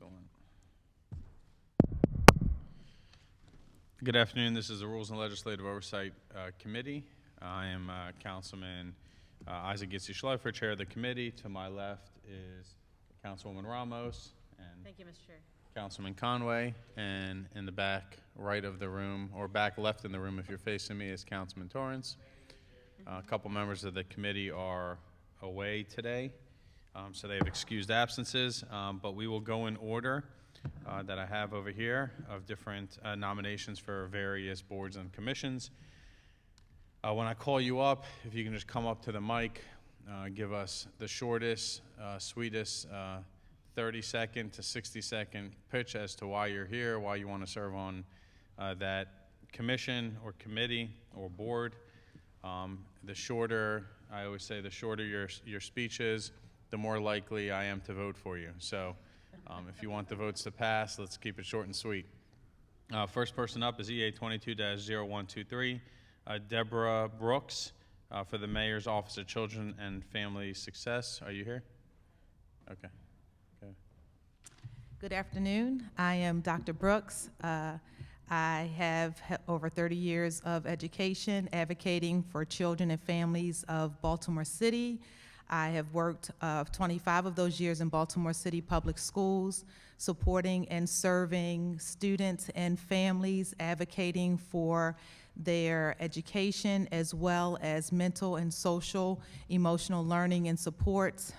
Excellent. Good afternoon. This is the Rules and Legislative Oversight Committee. I am Councilman Isaac Gitzi-Schleifer, Chair of the committee. To my left is Councilwoman Ramos and Thank you, Mr. Chair. Councilman Conway, and in the back right of the room, or back left in the room if you're facing me, is Councilman Torrance. A couple members of the committee are away today, so they have excused absences, but we will go in order that I have over here of different nominations for various boards and commissions. When I call you up, if you can just come up to the mic, give us the shortest, sweetest 30-second to 60-second pitch as to why you're here, why you want to serve on that commission or committee or board. The shorter, I always say, the shorter your speech is, the more likely I am to vote for you. So if you want the votes to pass, let's keep it short and sweet. First person up is EA 22-0123, Deborah Brooks for the Mayor's Office of Children and Family Success. Are you here? Okay. Good afternoon. I am Dr. Brooks. I have over 30 years of education advocating for children and families of Baltimore City. I have worked 25 of those years in Baltimore City Public Schools, supporting and serving students and families, advocating for their education as well as mental and social, emotional learning and supports,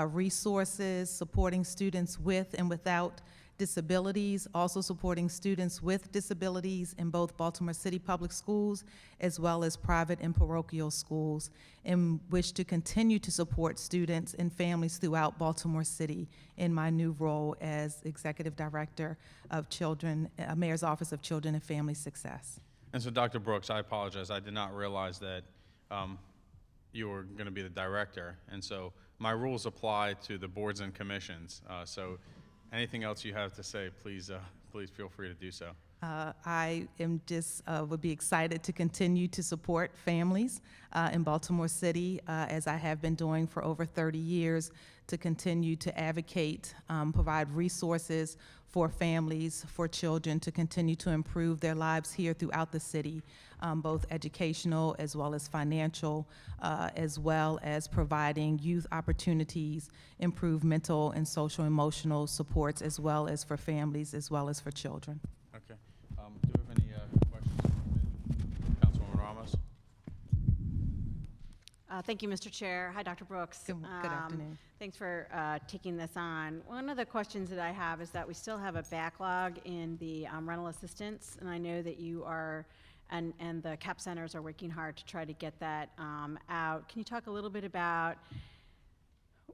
resources, supporting students with and without disabilities, also supporting students with disabilities in both Baltimore City Public Schools as well as private and parochial schools, and wish to continue to support students and families throughout Baltimore City in my new role as Executive Director of Mayor's Office of Children and Family Success. And so, Dr. Brooks, I apologize. I did not realize that you were going to be the director, and so my rules apply to the boards and commissions. So anything else you have to say, please feel free to do so. I am would be excited to continue to support families in Baltimore City, as I have been doing for over 30 years, to continue to advocate, provide resources for families, for children to continue to improve their lives here throughout the city, both educational as well as financial, as well as providing youth opportunities, improve mental and social emotional supports, as well as for families, as well as for children. Okay. Do we have any questions? Councilwoman Ramos? Thank you, Mr. Chair. Hi, Dr. Brooks. Good afternoon. Thanks for taking this on. One of the questions that I have is that we still have a backlog in the rental assistance, and I know that you are, and the CAP centers are working hard to try to get that out. Can you talk a little bit about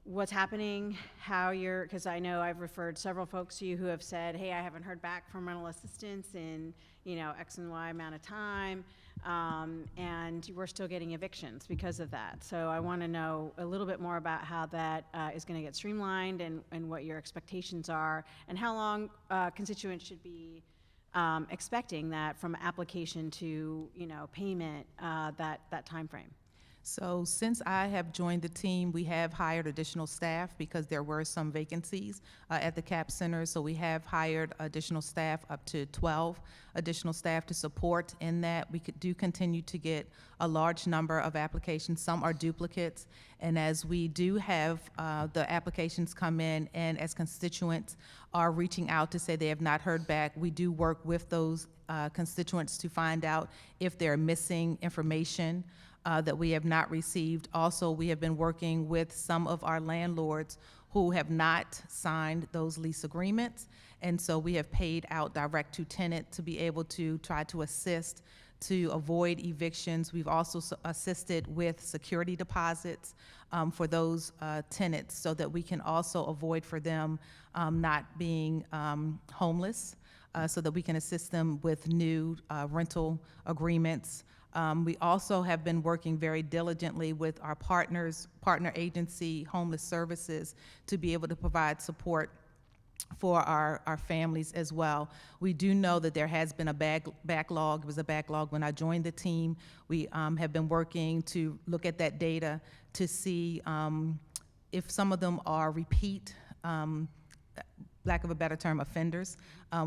what's happening, how you're, because I know I've referred several folks to you who have said, hey, I haven't heard back from rental assistance in, X and Y amount of time, and we're still getting evictions because of that. So I want to know a little bit more about how that is going to get streamlined and what your expectations are, and how long constituents should be expecting that from application to, payment, that time frame. So since I have joined the team, we have hired additional staff because there were some vacancies at the CAP Center. So we have hired additional staff, up to 12 additional staff to support in that. We do continue to get a large number of applications. Some are duplicates. And as we do have the applications come in, and as constituents are reaching out to say they have not heard back, we do work with those constituents to find out if they're missing information that we have not received. Also, we have been working with some of our landlords who have not signed those lease agreements, and so we have paid out direct to tenant to be able to try to assist to avoid evictions. We've also assisted with security deposits for those tenants, so that we can also avoid for them not being homeless, so that we can assist them with new rental agreements. We also have been working very diligently with our partner agency, Homeless Services, to be able to provide support for our families as well. We do know that there has been a backlog. It was a backlog when I joined the team. We have been working to look at that data to see if some of them are repeat lack of a better term, offenders,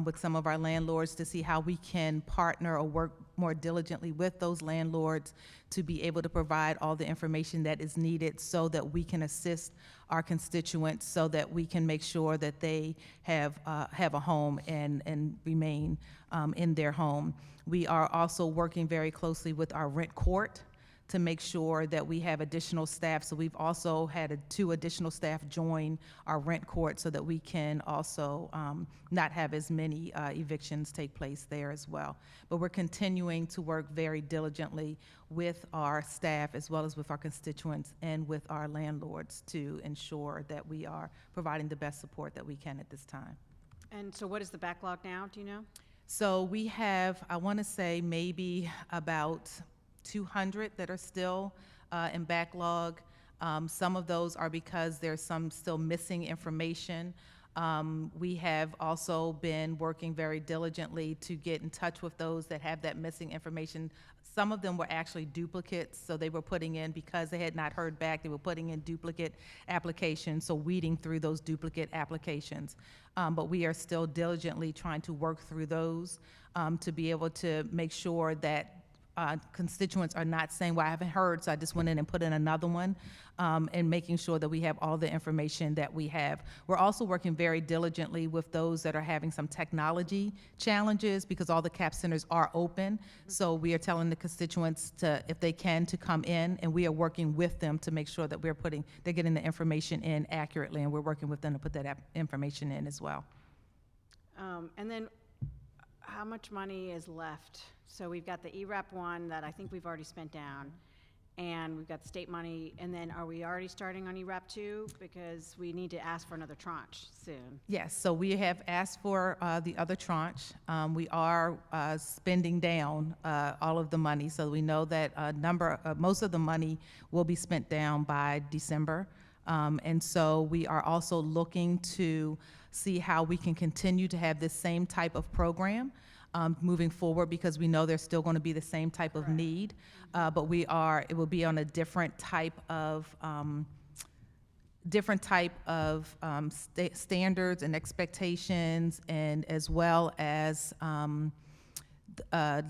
with some of our landlords to see how we can partner or work more diligently with those landlords to be able to provide all the information that is needed so that we can assist our constituents, so that we can make sure that they have a home and remain in their home. We are also working very closely with our rent court to make sure that we have additional staff. So we've also had 2 additional staff join our rent court so that we can also not have as many evictions take place there as well. But we're continuing to work very diligently with our staff as well as with our constituents and with our landlords to ensure that we are providing the best support that we can at this time. And so what is the backlog now, do you know? So we have, I want to say, maybe about 200 that are still in backlog. Some of those are because there's some still missing information. We have also been working very diligently to get in touch with those that have that missing information. Some of them were actually duplicates, so they were putting in, because they had not heard back, they were putting in duplicate applications, so weeding through those duplicate applications. But we are still diligently trying to work through those to be able to make sure that constituents are not saying, well, I haven't heard, so I just went in and put in another one, and making sure that we have all the information that we have. We're also working very diligently with those that are having some technology challenges, because all the CAP centers are open. So we are telling the constituents to, if they can, to come in, and we are working with them to make sure that they're getting the information in accurately, and we're working with them to put that information in as well. And then how much money is left? So we've got the ERAP one that I think we've already spent down, and we've got the state money, and then are we already starting on ERAP 2? Because we need to ask for another tranche soon. Yes, so we have asked for the other tranche. We are spending down all of the money, so we know that most of the money will be spent down by December. And so we are also looking to see how we can continue to have this same type of program moving forward, because we know there's still going to be the same type of need, but it will be on a different type of standards and expectations, and as well as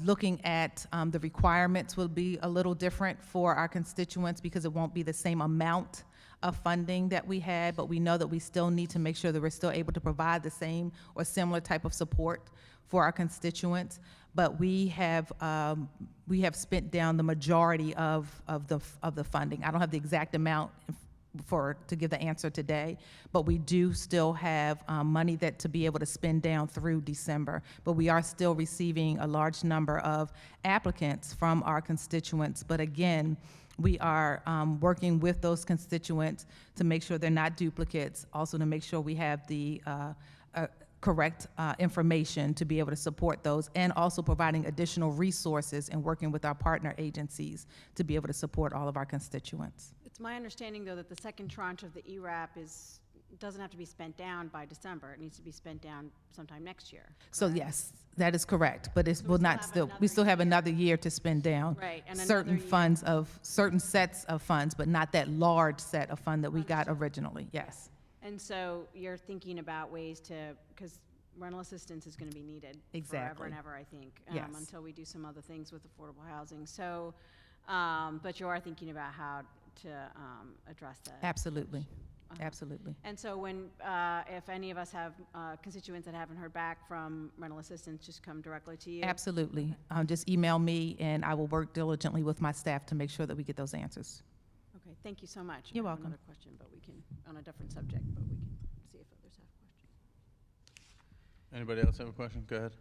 looking at the requirements will be a little different for our constituents, because it won't be the same amount of funding that we had, but we know that we still need to make sure that we're still able to provide the same or similar type of support for our constituents. But we have spent down the majority of the funding. I don't have the exact amount to give the answer today, but we do still have money to be able to spend down through December. But we are still receiving a large number of applicants from our constituents. But again, we are working with those constituents to make sure they're not duplicates, also to make sure we have the correct information to be able to support those, and also providing additional resources and working with our partner agencies to be able to support all of our constituents. It's my understanding, though, that the second tranche of the ERAP doesn't have to be spent down by December. It needs to be spent down sometime next year. Correct? So yes, that is correct, but it So will not we still have another year to spend down Right, and certain another year. certain sets of funds, but not that large set of fund that we got originally. Yes. And so you're thinking about ways because rental assistance is going to be needed forever Exactly. and ever, I think, Yes. until we do some other things with affordable housing. So, but you are thinking about how to address that. Absolutely. issue. Absolutely. And so if any of us have constituents that haven't heard back from rental assistance, just come directly to you? Absolutely. Just email me, and I will work diligently with my staff to make sure that we get those answers. Okay, thank you so much. You're I have welcome. another question, but we can, on a different subject, but we can see if others have questions. Anybody else have a question? Go ahead,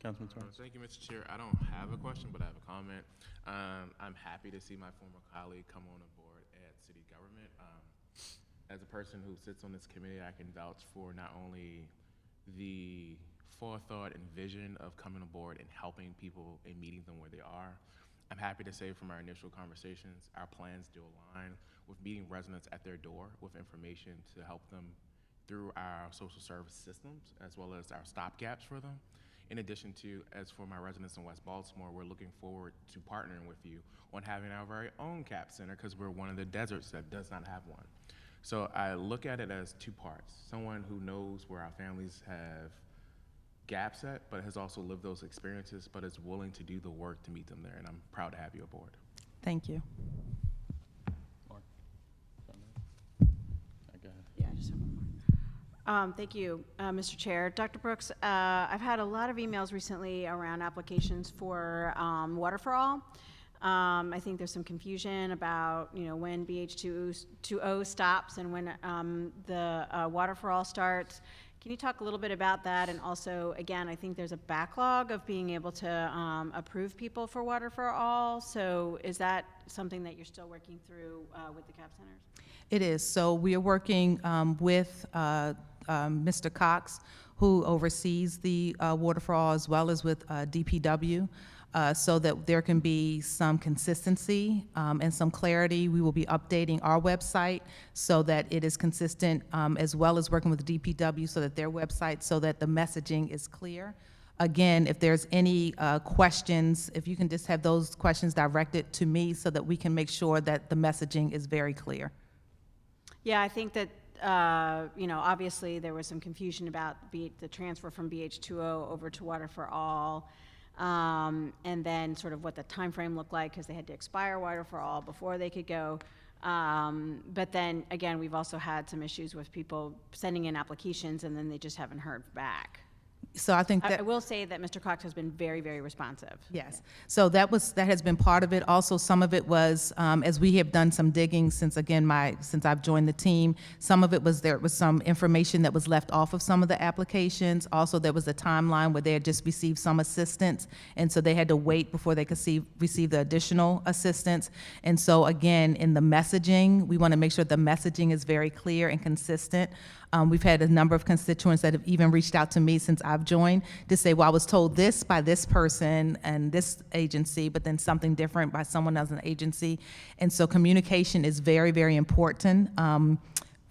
Councilman Torrance. Thank you, Mr. Chair. I don't have a question, but I have a comment. I'm happy to see my former colleague come on board at city government. As a person who sits on this committee, I can vouch for not only the forethought and vision of coming aboard and helping people and meeting them where they are. I'm happy to say from our initial conversations, our plans do align with meeting residents at their door with information to help them through our social service systems, as well as our stopgaps for them. In addition to, as for my residents in West Baltimore, we're looking forward to partnering with you on having our very own CAP center, because we're one of the deserts that does not have one. So I look at it as two parts. Someone who knows where our families have gaps at, but has also lived those experiences, but is willing to do the work to meet them there. And I'm proud to have you aboard. Thank you. Mark? Go ahead. Yeah, I just have one more. Thank you, Mr. Chair. Dr. Brooks, I've had a lot of emails recently around applications for Water for All. I think there's some confusion about, when BH2O stops and when the Water for All starts. Can you talk a little bit about that? And also, again, I think there's a backlog of being able to approve people for Water for All. So is that something that you're still working through with the CAP centers? It is. So we are working with Mr. Cox, who oversees the Water for All, as well as with DPW, so that there can be some consistency and some clarity. We will be updating our website so that it is consistent, as well as working with DPW so that their website, so that the messaging is clear. Again, if there's any questions, if you can just have those questions directed to me so that we can make sure that the messaging is very clear. Yeah, I think that, obviously there was some confusion about the transfer from BH2O over to Water for All, and then sort of what the time frame looked like, because they had to expire Water for All before they could go. But then, again, we've also had some issues with people sending in applications and then they just haven't heard back. So I think that I will say that Mr. Cox has been very, very responsive. yes. So that has been part of it. Also, some of it was, as we have done some digging since I've joined the team, some of it was there was some information that was left off of some of the applications. Also, there was a timeline where they had just received some assistance, and so they had to wait before they could receive the additional assistance. And so again, in the messaging, we want to make sure the messaging is very clear and consistent. We've had a number of constituents that have even reached out to me since I've joined to say, well, I was told this by this person and this agency, but then something different by someone else in the agency. And so communication is very, very important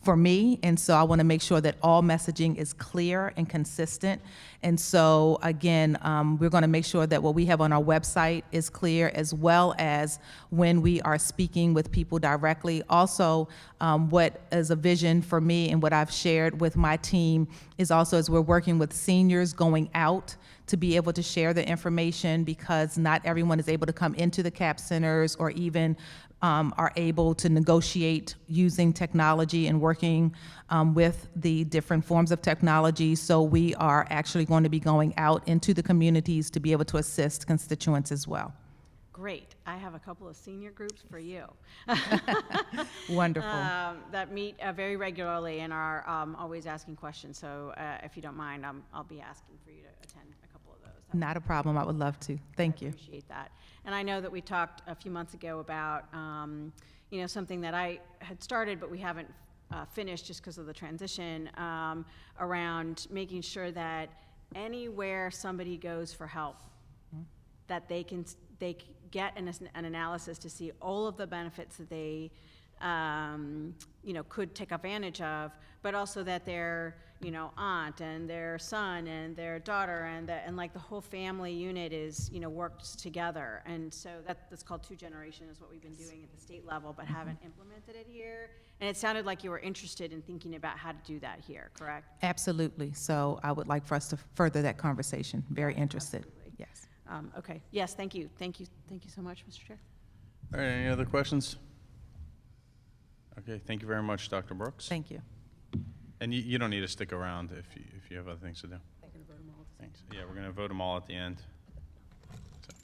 for me, and so I want to make sure that all messaging is clear and consistent. And so again, we're going to make sure that what we have on our website is clear, as well as when we are speaking with people directly. Also, what is a vision for me and what I've shared with my team is also, as we're working with seniors going out, to be able to share the information, because not everyone is able to come into the CAP centers or even are able to negotiate using technology and working with the different forms of technology. So we are actually going to be going out into the communities to be able to assist constituents as well. Great. I have a couple of senior groups for you. Wonderful. That meet very regularly and are always asking questions. So if you don't mind, I'll be asking for you to attend a couple of those. Not a problem. I would love to. Thank you. Appreciate that. And I know that we talked a few months ago about, something that I had started, but we haven't finished just because of the transition, around making sure that anywhere somebody goes for help, that they get an analysis to see all of the benefits that they, could take advantage of, but also that their, aunt and their son and their daughter and like the whole family unit is, worked together. And so that's called two generation is what we've been doing at the state level, but haven't implemented it here. And it sounded like you were interested in thinking about how to do that here, correct? Absolutely. So I would like for us to further that conversation. Very interested. Absolutely. Yes. Okay. Yes, thank you. Thank you so much, Mr. Chair. All right, any other questions? Okay, thank you very much, Dr. Brooks. Thank you. And you don't need to stick around if you have other things to do. Thanks. Yeah, we're going to vote them all at the end. So.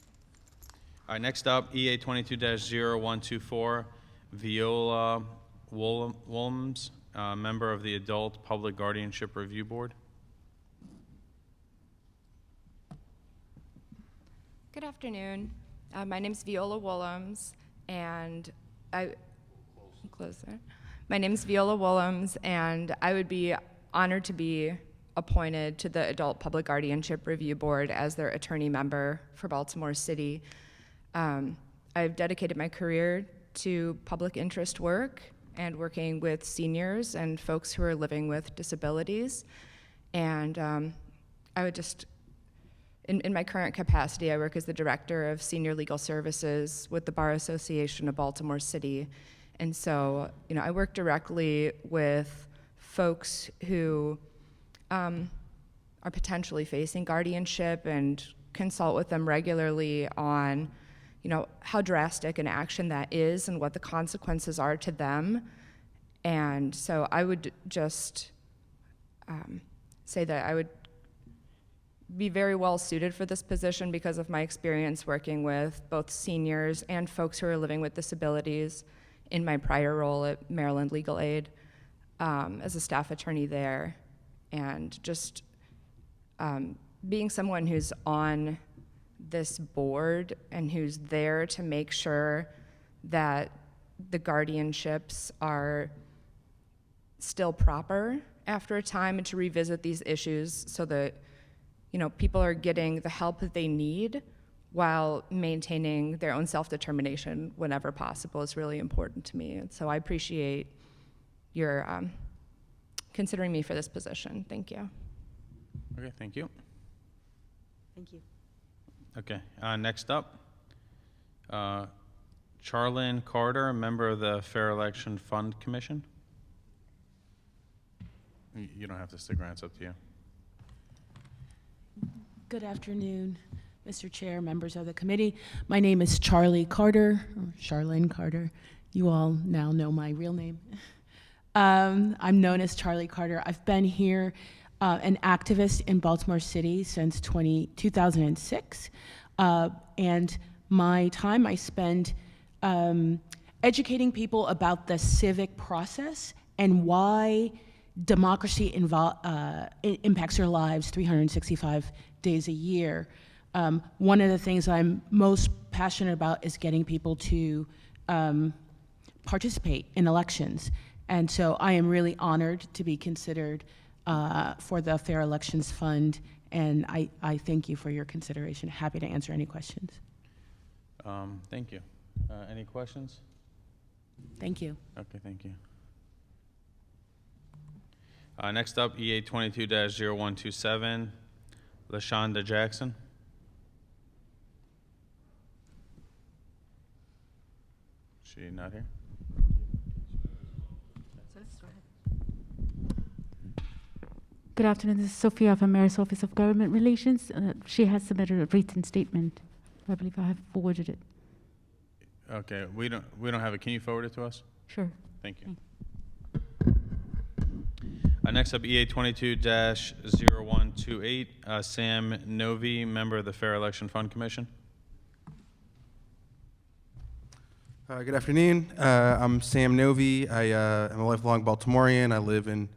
All right, next up, EA 22-0124, Viola Williams, member of the Adult Public Guardianship Review Board. Good afternoon. My name is Viola Willems, and My name is Viola Willems, and I would be honored to be appointed to the Adult Public Guardianship Review Board as their attorney member for Baltimore City. I've dedicated my career to public interest work and working with seniors and folks who are living with disabilities. And I would just, in my current capacity, I work as the Director of Senior Legal Services with the Bar Association of Baltimore City. And so, I work directly with folks who are potentially facing guardianship and consult with them regularly on, how drastic an action that is and what the consequences are to them. And so I would just say that I would be very well suited for this position because of my experience working with both seniors and folks who are living with disabilities in my prior role at Maryland Legal Aid as a staff attorney there. And just being someone who's on this board and who's there to make sure that the guardianships are still proper after a time, and to revisit these issues so that people are getting the help that they need while maintaining their own self-determination whenever possible is really important to me. And so I appreciate your considering me for this position. Thank you. Okay, thank you. Thank you. Okay, next up, Charlene Carter, a member of the Fair Election Fund Commission. You don't have to stick around, it's up to you. Good afternoon, Mr. Chair, members of the committee. My name is Charlie Carter, or Charlene Carter. You all now know my real name. I'm known as Charlie Carter. I've been here an activist in Baltimore City since 2006. And my time I spend educating people about the civic process and why democracy impacts their lives 365 days a year. One of the things I'm most passionate about is getting people to participate in elections. And so I am really honored to be considered for the Fair Elections Fund, and I thank you for your consideration. Happy to answer any questions. Thank you. Any questions? Thank you. Okay, thank you. Next up, EA 22-0127, LaShonda Jackson. She not here? Good afternoon. This is Sophia from Mayor's Office of Government Relations. She has submitted a written statement. I believe I have forwarded it. Okay, we don't have it. Can you forward it to us? Sure. Thank you. Next up, EA 22-0128, Sam Novi, member of the Fair Election Fund Commission. Good afternoon. I'm Sam Novi. I am a lifelong Baltimorean. I live in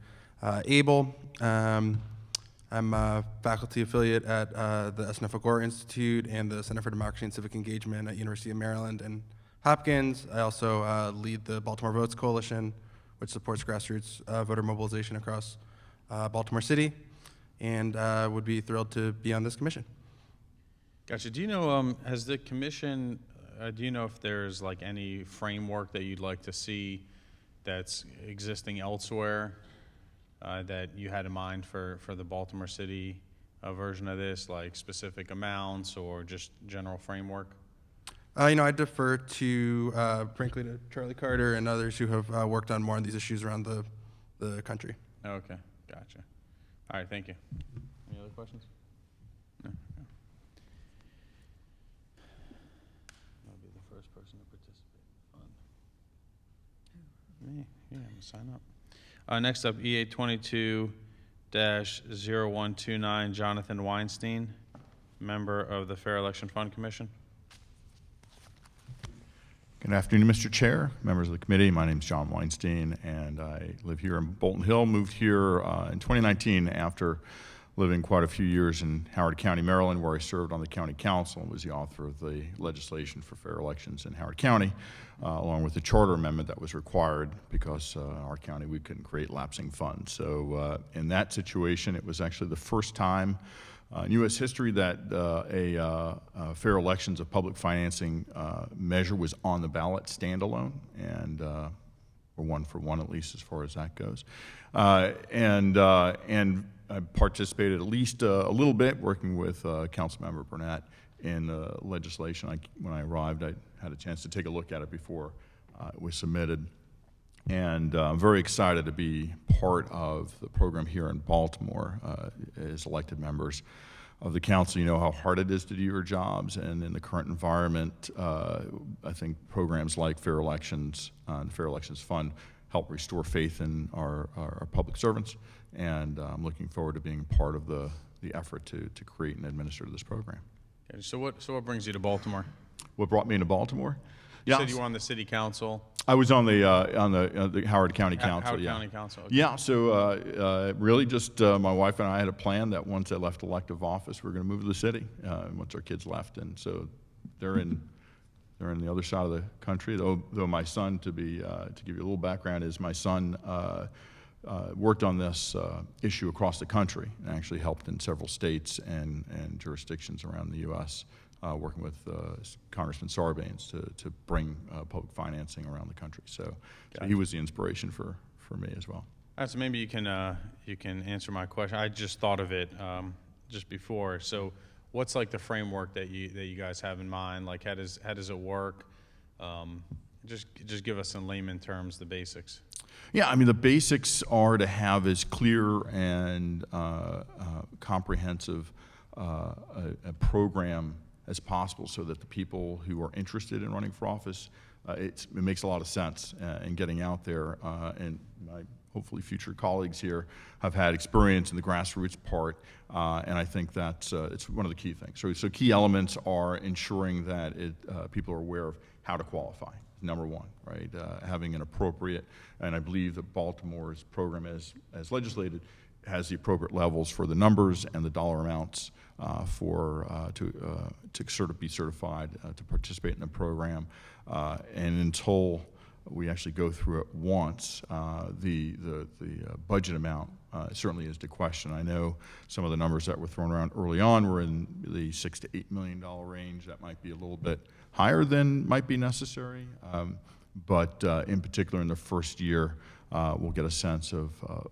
Able. I'm a faculty affiliate at the SNF Gore Institute and the Center for Democracy and Civic Engagement at University of Maryland and Hopkins. I also lead the Baltimore Votes Coalition, which supports grassroots voter mobilization across Baltimore City, and would be thrilled to be on this commission. Gotcha. Do you know, has the commission, do you know if there's like any framework that you'd like to see that's existing elsewhere that you had in mind for the Baltimore City version of this, like specific amounts or just general framework? I defer to, frankly, to Charlie Carter and others who have worked on more on these issues around the country. Okay, gotcha. All right, thank you. Any other questions? No? Okay. I'll be the first person to participate in the fund. Me? Yeah, I'm gonna sign up. Next up, EA 22-0129, Jonathan Weinstein, member of the Fair Election Fund Commission. Good afternoon, Mr. Chair, members of the committee. My name is John Weinstein, and I live here in Bolton Hill. Moved here in 2019 after living quite a few years in Howard County, Maryland, where I served on the county council and was the author of the legislation for fair elections in Howard County, along with the charter amendment that was required because in our county we couldn't create lapsing funds. So in that situation, it was actually the first time in U.S. history that a fair elections of public financing measure was on the ballot standalone, and we're one for one at least as far as that goes. And I participated at least a little bit working with Councilmember Burnett in legislation. When I arrived, I had a chance to take a look at it before was submitted. And I'm very excited to be part of the program here in Baltimore as elected members of the council. You know how hard it is to do your jobs, and in the current environment, I think programs like Fair Elections and the Fair Elections Fund help restore faith in our public servants, and I'm looking forward to being part of the effort to create and administer this program. Okay, so what brings you to Baltimore? What brought me into Baltimore? You said you were on the city council. I was on the Howard County Council. Howard yeah. County Council. Okay. Yeah. So really, just my wife and I had a plan that once I left elective office, we were going to move to the city. Once our kids left, and so they're in the other side of the country. Though my son, to give you a little background, is my son worked on this issue across the country and actually helped in several states and jurisdictions around the U.S. Working with Congressman Sarbanes to bring public financing around the country. So he was the inspiration for me as well. All right, so maybe you can answer my question. I just thought of it just before. So what's like the framework that you guys have in mind? Like how does it work? Just give us in layman terms the basics. Yeah, I mean the basics are to have as clear and comprehensive a program as possible, so that the people who are interested in running for office, it makes a lot of sense in getting out there. And my hopefully future colleagues here have had experience in the grassroots part, and I think that's it's one of the key things. So key elements are ensuring that people are aware of how to qualify. Number one, right? Having an appropriate, and I believe that Baltimore's program, as legislated, has the appropriate levels for the numbers and the dollar amounts to sort of be certified to participate in the program. And until we actually go through it once, the budget amount certainly is the question. I know some of the numbers that were thrown around early on were in the $6 to $8 million range. That might be a little bit higher than might be necessary, but in particular in the first year, we'll get a sense of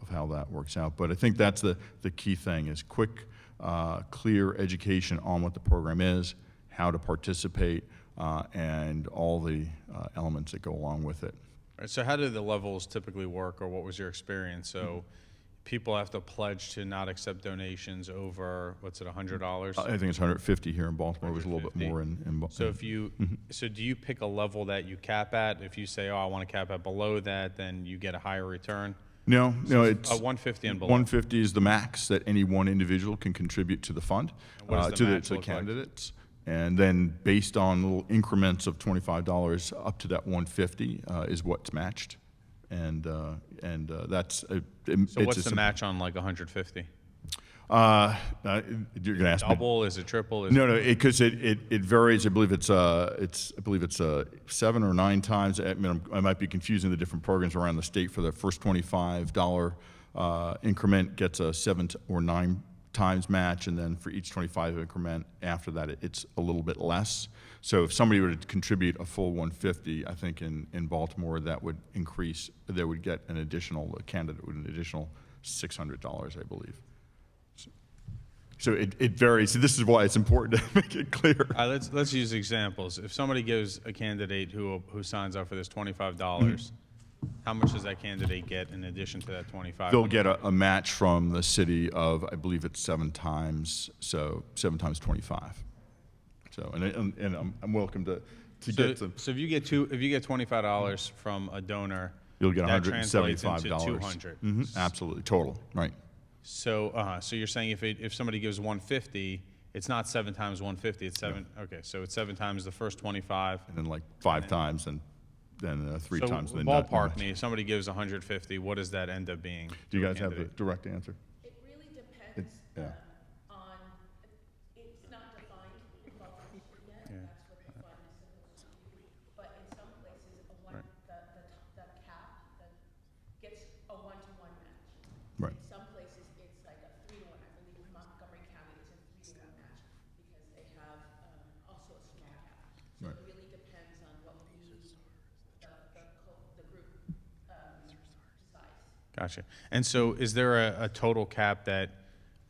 how that works out. But I think that's the key thing is quick, clear education on what the program is, how to participate, and all the elements that go along with it. All right, so how do the levels typically work, or what was your experience? So people have to pledge to not accept donations over, what's it, $100? I think it's 150 here in Baltimore. It was a little bit more in So if you, so do you pick a level that you cap at? If you say, oh, I want to cap at below that, then you get a higher return? No, it's 150 and below. 150 is the max that any one individual can contribute to the fund, what does the match to the look like? candidates. And then based on little increments of $25 up to that 150 is what's matched. And that's So what's the match on like 150? You're going to ask Double? me. Is it triple? No, because it varies. I believe it's 7 or 9 times. I mean, I might be confusing the different programs around the state. For the first $25 increment, gets a 7 or 9 times match, and then for each 25 increment after that, it's a little bit less. So if somebody were to contribute a full 150, I think in Baltimore that would increase. They would get an additional candidate with an additional $600, I believe. So it varies. So this is why it's important to make it clear. Let's use examples. If somebody gives a candidate who signs up for this $25, how much does that candidate get in addition to that 25? They'll get a match from the city of, I believe it's 7 times, so 7 times 25. So and I'm welcome to get some. So if you get $25 from a donor, You'll get that translates into $175. $200. Absolutely, total, right? So so you're saying if somebody gives 150, it's not 7 times 150. It's 7. No. Okay, so it's 7 times the first 25, and then like 5 times, and then 3 times. So ballpark me. If somebody gives 150, what does that end up being? Do you guys have the direct answer? It really depends Yeah. on, it's not defined yet, that's what the fund is supposed to do. But in some places, the cap gets a 1-to-1 match. Right. In some places, it's like a 3-to-1. I believe Montgomery County is a 3-to-1 match because they have also a small cap. So Right. it really depends on what we the group decides. Gotcha. And so is there a total cap that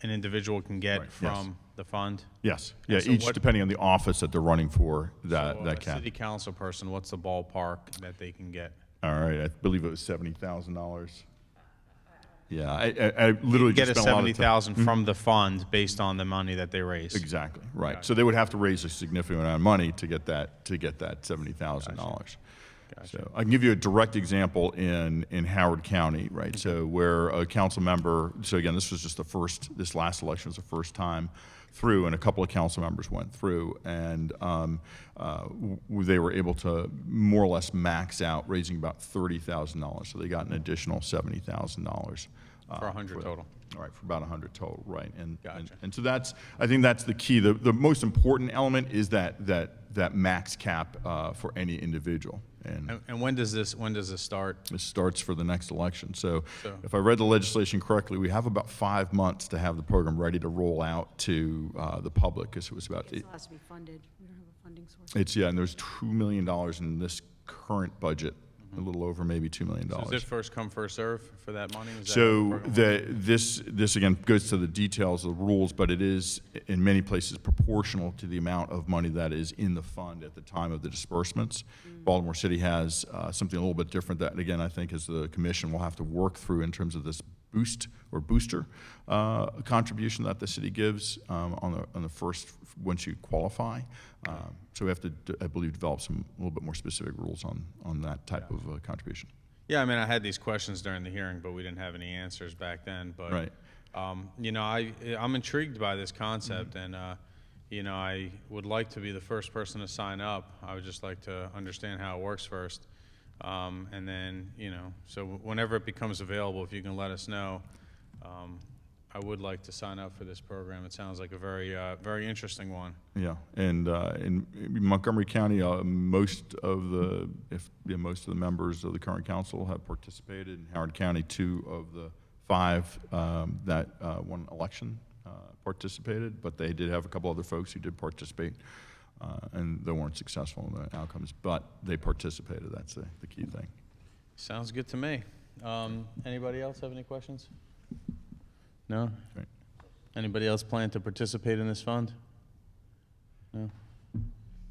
an individual can get Right, from? the fund? Yes, yeah, And so each what- depending on the office that they're running for, that, So, that a cap. city council person, what's the ballpark that they can get? All right, I believe it was $70,000. Yeah, I literally Get just a spent a lot of time. 70,000 from the fund based on the money that they raise? Exactly, right. Gotcha. So they would have to raise a significant amount of money to get that $70,000. So I can give you a direct example in Howard County, right? So where a council member, so again, this was just this last election was the first time through, and a couple of council members went through, and they were able to more or less max out, raising about $30,000. So they got an additional $70,000. For 100 total. All right, for about 100 total, right? Gotcha. And so I think that's the key. The most important element is that max cap for any individual. And when does this start? This starts for the next election. So So- if I read the legislation correctly, we have about 5 months to have the program ready to roll out to the public, because it was about, It still has to be funded. We don't have a funding source. and there's $2 million in this current budget, a little over maybe $2 million. So is it first come, first serve for that money? Is that So how the program works? this again goes to the details of the rules, but it is in many places proportional to the amount of money that is in the fund at the time of the disbursements. Baltimore City has something a little bit different that, again, I think as the commission will have to work through in terms of this booster contribution that the city gives on the first, once you qualify. So we have to, I believe, develop a little bit more specific rules on that type of contribution. Yeah, I mean, I had these questions during the hearing, but we didn't have any answers back then. But, Right. you know, I'm intrigued by this concept, and, you know, I would like to be the first person to sign up. I would just like to understand how it works first. And then, you know, so whenever it becomes available, if you can let us know, I would like to sign up for this program. It sounds like a very interesting one. Yeah, and in Montgomery County, most of the members of the current council have participated. In Howard County, 2 of the 5 that won election participated, but they did have a couple other folks who did participate, and they weren't successful in the outcomes, but they participated. That's the key thing. Sounds good to me. Anybody else have any questions? No? Right. Anybody else plan to participate in this fund? No?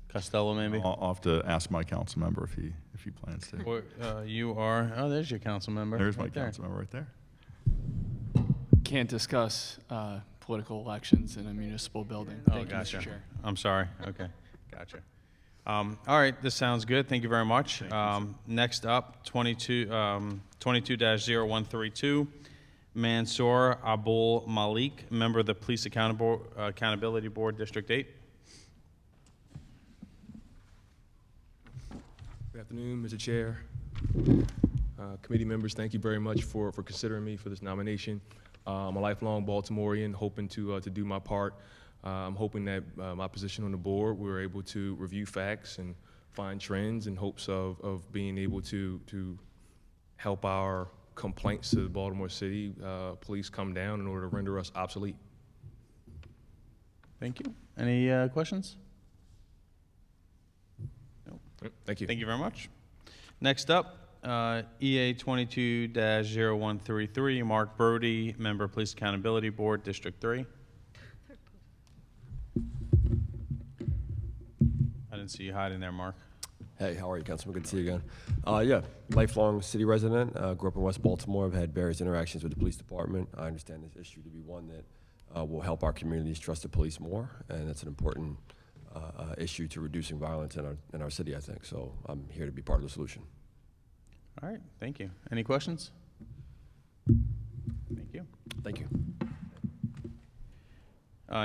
Costello, maybe? I'll have to ask my council member if he plans to. Or, you are, oh, there's your council member. There's my right there. council member right there. Can't discuss political elections in a municipal building. Oh, Thank you, gotcha. Mr. Chair. I'm sorry. Okay, gotcha. All right, this sounds good. Thank you very much. Next up, 22-0132, Mansour Abul Malik, member of the Police Accountability Board, District 8. Good afternoon, Mr. Chair. Committee members, thank you very much for considering me for this nomination. I'm a lifelong Baltimorean, hoping to do my part. I'm hoping that my position on the board, we're able to review facts and find trends in hopes of being able to help our complaints to the Baltimore City police come down in order to render us obsolete. Thank you. Any questions? No. Thank you. Thank you very much. Next up, EA 22-0133, Mark Brody, member Police Accountability Board, District 3. I didn't see you hiding there, Mark. Hey, how are you, Councilman? Good to see you again. Yeah, lifelong city resident, grew up in West Baltimore. I've had various interactions with the police department. I understand this issue to be one that will help our communities trust the police more, and it's an important issue to reducing violence in our city, I think. So I'm here to be part of the solution. All right, thank you. Any questions? Thank you. Thank you.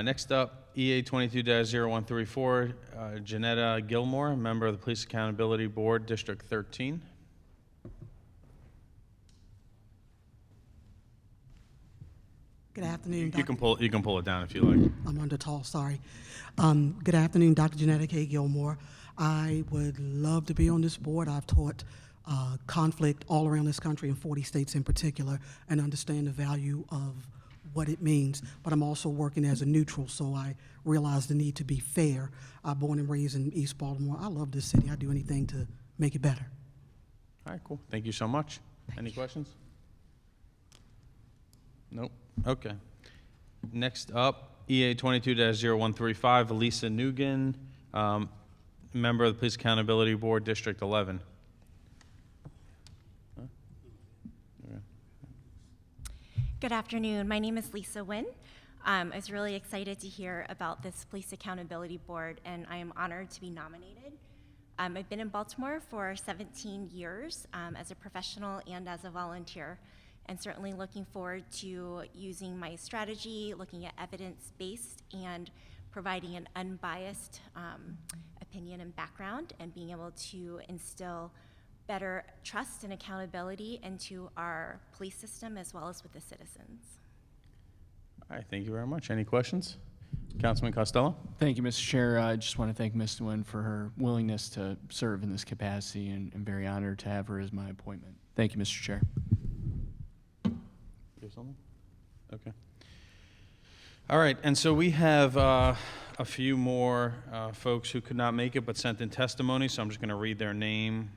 Next up, EA 22-0134, Janetta Gilmore, member of the Police Accountability Board, District 13. Good afternoon, You can pull it down if you like. I'm under tall, sorry. Good afternoon, Dr. Janetta K. Gilmore. I would love to be on this board. I've taught conflict all around this country, in 40 states in particular, and understand the value of what it means. But I'm also working as a neutral, so I realize the need to be fair. I'm born and raised in East Baltimore. I love this city. I'd do anything to make it better. All right, cool. Thank you so much. Any questions? Nope. Okay. Next up, EA 22-0135, Lisa Nugan, member of the Police Accountability Board, District 11. Good afternoon. My name is Lisa Nguyen. I was really excited to hear about this Police Accountability Board, and I am honored to be nominated. I've been in Baltimore for 17 years as a professional and as a volunteer, and certainly looking forward to using my strategy, looking at evidence-based, and providing an unbiased opinion and background, and being able to instill better trust and accountability into our police system as well as with the citizens. All right, thank you very much. Any questions? Councilman Costello? Thank you, Mr. Chair. I just want to thank Ms. Nguyen for her willingness to serve in this capacity, and I'm very honored to have her as my appointment. Thank you, Mr. Chair. You have something? Okay. All right, and so we have a few more folks who could not make it but sent in testimony, so I'm just going to read their name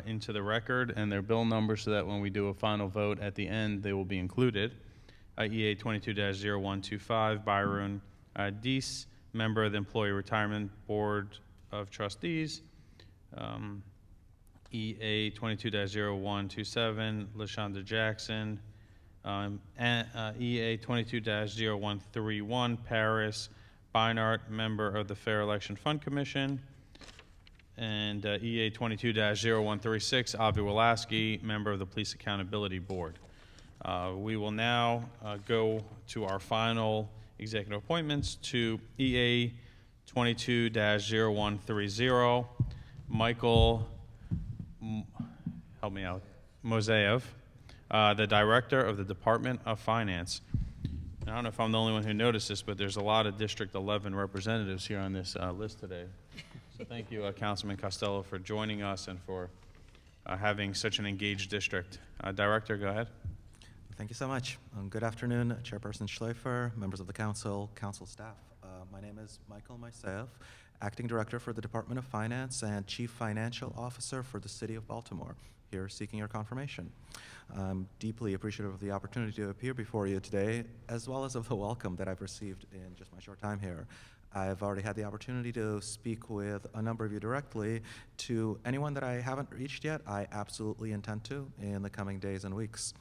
into the record and their bill number so that when we do a final vote at the end, they will be included. EA 22-0125, Byron Deese, member of the Employee Retirement Board of Trustees. EA 22-0127, LaShonda Jackson. EA 22-0131, Paris Beinart, member of the Fair Election Fund Commission. And EA 22-0136, Avi Wolaski, member of the Police Accountability Board. We will now go to our final executive appointments to EA 22-0130, Michael, help me out, Moseyev, the Director of the Department of Finance. I don't know if I'm the only one who noticed this, but there's a lot of District 11 representatives here on this list today. So thank you, Councilman Costello, for joining us and for having such an engaged district. Director, go ahead. Thank you so much. Good afternoon, Chairperson Schleifer, members of the council, council staff. My name is Michael Moseyev, Acting Director for the Department of Finance and Chief Financial Officer for the City of Baltimore, here seeking your confirmation. I'm deeply appreciative of the opportunity to appear before you today, as well as of the welcome that I've received in just my short time here. I've already had the opportunity to speak with a number of you directly. To anyone that I haven't reached yet, I absolutely intend to in the coming days and weeks.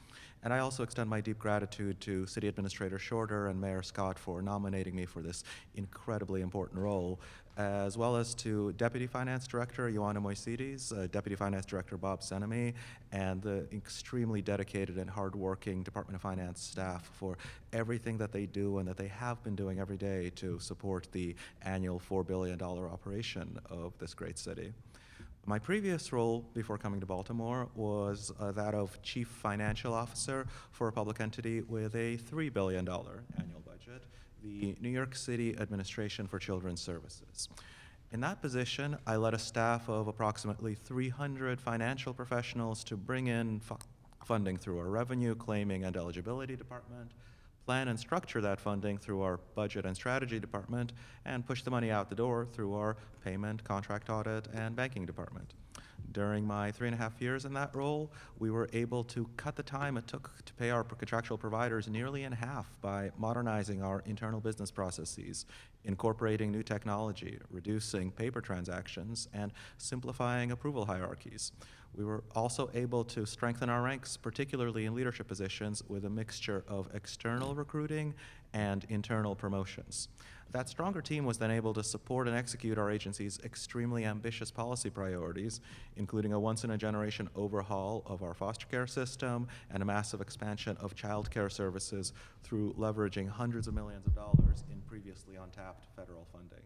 And I also extend my deep gratitude to City Administrator Shorter and Mayor Scott for nominating me for this incredibly important role, as well as to Deputy Finance Director Ioana Moisides, Deputy Finance Director Bob Senemy, and the extremely dedicated and hardworking Department of Finance staff for everything that they do and that they have been doing every day to support the annual $4 billion operation of this great city. My previous role before coming to Baltimore was that of Chief Financial Officer for a public entity with a $3 billion annual budget, the New York City Administration for Children's Services. In that position, I led a staff of approximately 300 financial professionals to bring in funding through our Revenue, Claiming, and Eligibility Department, plan and structure that funding through our Budget and Strategy Department, and push the money out the door through our Payment, Contract Audit, and Banking Department. During my 3.5 years in that role, we were able to cut the time it took to pay our contractual providers nearly in half by modernizing our internal business processes, incorporating new technology, reducing paper transactions, and simplifying approval hierarchies. We were also able to strengthen our ranks, particularly in leadership positions, with a mixture of external recruiting and internal promotions. That stronger team was then able to support and execute our agency's extremely ambitious policy priorities, including a once-in-a-generation overhaul of our foster care system and a massive expansion of child care services through leveraging hundreds of millions of dollars in previously untapped federal funding.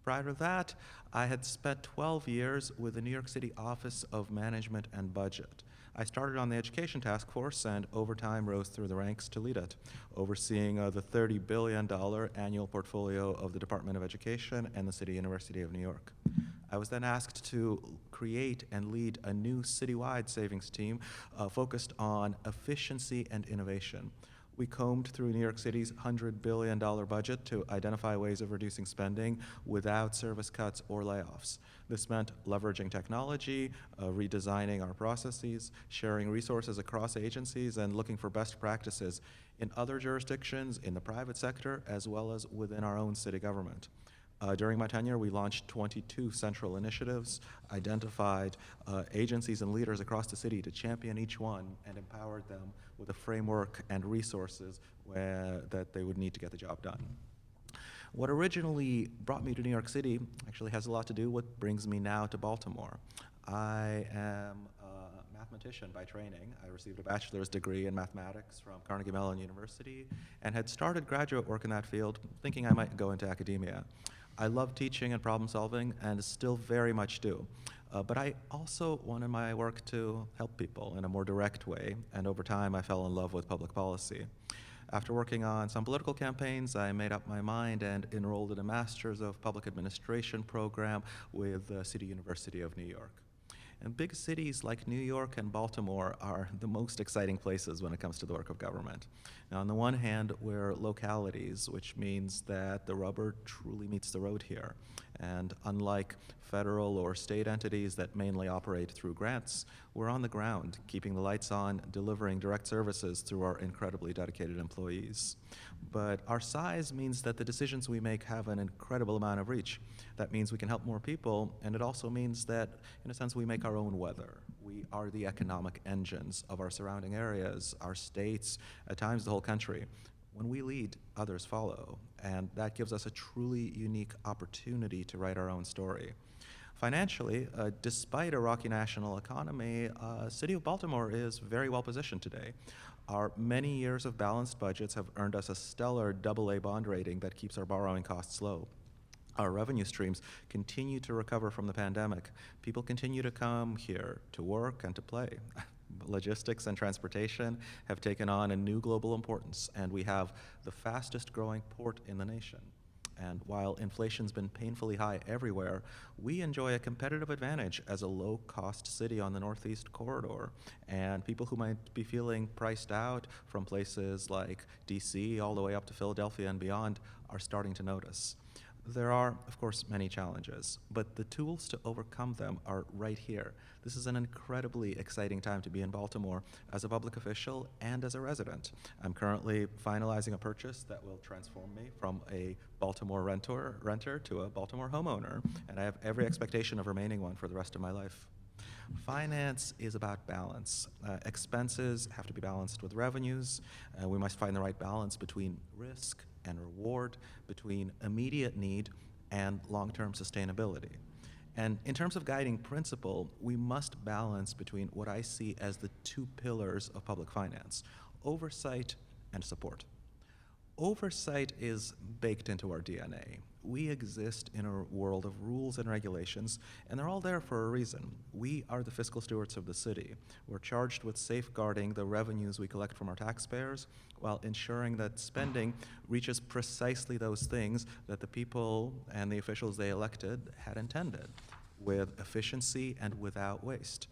Prior to that, I had spent 12 years with the New York City Office of Management and Budget. I started on the Education Task Force and over time rose through the ranks to lead it, overseeing the $30 billion annual portfolio of the Department of Education and the City University of New York. I was then asked to create and lead a new citywide savings team focused on efficiency and innovation. We combed through New York City's $100 billion budget to identify ways of reducing spending without service cuts or layoffs. This meant leveraging technology, redesigning our processes, sharing resources across agencies, and looking for best practices in other jurisdictions, in the private sector, as well as within our own city government. During my tenure, we launched 22 central initiatives, identified agencies and leaders across the city to champion each one, and empowered them with a framework and resources that they would need to get the job done. What originally brought me to New York City actually has a lot to do with what brings me now to Baltimore. I am a mathematician by training. I received a bachelor's degree in mathematics from Carnegie Mellon University and had started graduate work in that field thinking I might go into academia. I love teaching and problem solving and still very much do. But I also wanted my work to help people in a more direct way, and over time I fell in love with public policy. After working on some political campaigns, I made up my mind and enrolled in a Master's of Public Administration program with the City University of New York. And big cities like New York and Baltimore are the most exciting places when it comes to the work of government. Now, on the one hand, we're localities, which means that the rubber truly meets the road here. And unlike federal or state entities that mainly operate through grants, we're on the ground, keeping the lights on, delivering direct services through our incredibly dedicated employees. But our size means that the decisions we make have an incredible amount of reach. That means we can help more people, and it also means that, in a sense, we make our own weather. We are the economic engines of our surrounding areas, our states, at times the whole country. When we lead, others follow, and that gives us a truly unique opportunity to write our own story. Financially, despite a rocky national economy, City of Baltimore is very well positioned today. Our many years of balanced budgets have earned us a stellar AA bond rating that keeps our borrowing costs low. Our revenue streams continue to recover from the pandemic. People continue to come here to work and to play. Logistics and transportation have taken on a new global importance, and we have the fastest growing port in the nation. And while inflation's been painfully high everywhere, we enjoy a competitive advantage as a low-cost city on the Northeast corridor. And people who might be feeling priced out from places like DC all the way up to Philadelphia and beyond are starting to notice. There are, of course, many challenges, but the tools to overcome them are right here. This is an incredibly exciting time to be in Baltimore as a public official and as a resident. I'm currently finalizing a purchase that will transform me from a Baltimore renter to a Baltimore homeowner, and I have every expectation of remaining one for the rest of my life. Finance is about balance. Expenses have to be balanced with revenues. We must find the right balance between risk and reward, between immediate need and long-term sustainability. And in terms of guiding principle, we must balance between what I see as the two pillars of public finance: oversight and support. Oversight is baked into our DNA. We exist in a world of rules and regulations, and they're all there for a reason. We are the fiscal stewards of the city. We're charged with safeguarding the revenues we collect from our taxpayers while ensuring that spending reaches precisely those things that the people and the officials they elected had intended, with efficiency and without waste.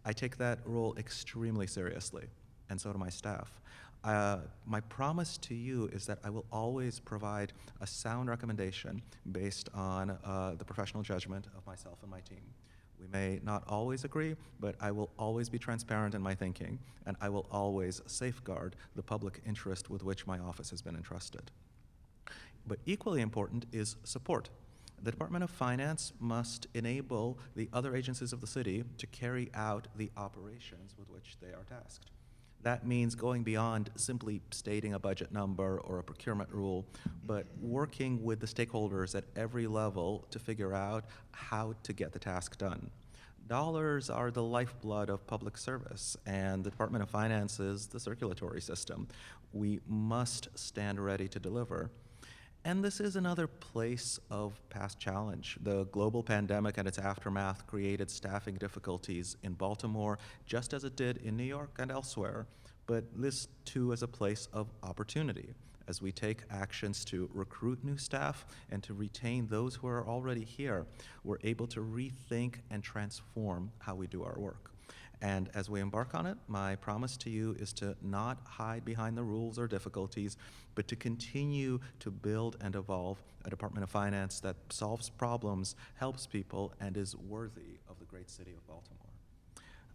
I take that role extremely seriously, and so do my staff. My promise to you is that I will always provide a sound recommendation based on the professional judgment of myself and my team. We may not always agree, but I will always be transparent in my thinking, and I will always safeguard the public interest with which my office has been entrusted. But equally important is support. The Department of Finance must enable the other agencies of the city to carry out the operations with which they are tasked. That means going beyond simply stating a budget number or a procurement rule, but working with the stakeholders at every level to figure out how to get the task done. Dollars are the lifeblood of public service, and the Department of Finance is the circulatory system. We must stand ready to deliver. And this is another place of past challenge. The global pandemic and its aftermath created staffing difficulties in Baltimore, just as it did in New York and elsewhere. But this, too, is a place of opportunity. As we take actions to recruit new staff and to retain those who are already here, we're able to rethink and transform how we do our work. And as we embark on it, my promise to you is to not hide behind the rules or difficulties, but to continue to build and evolve a Department of Finance that solves problems, helps people, and is worthy of the great city of Baltimore.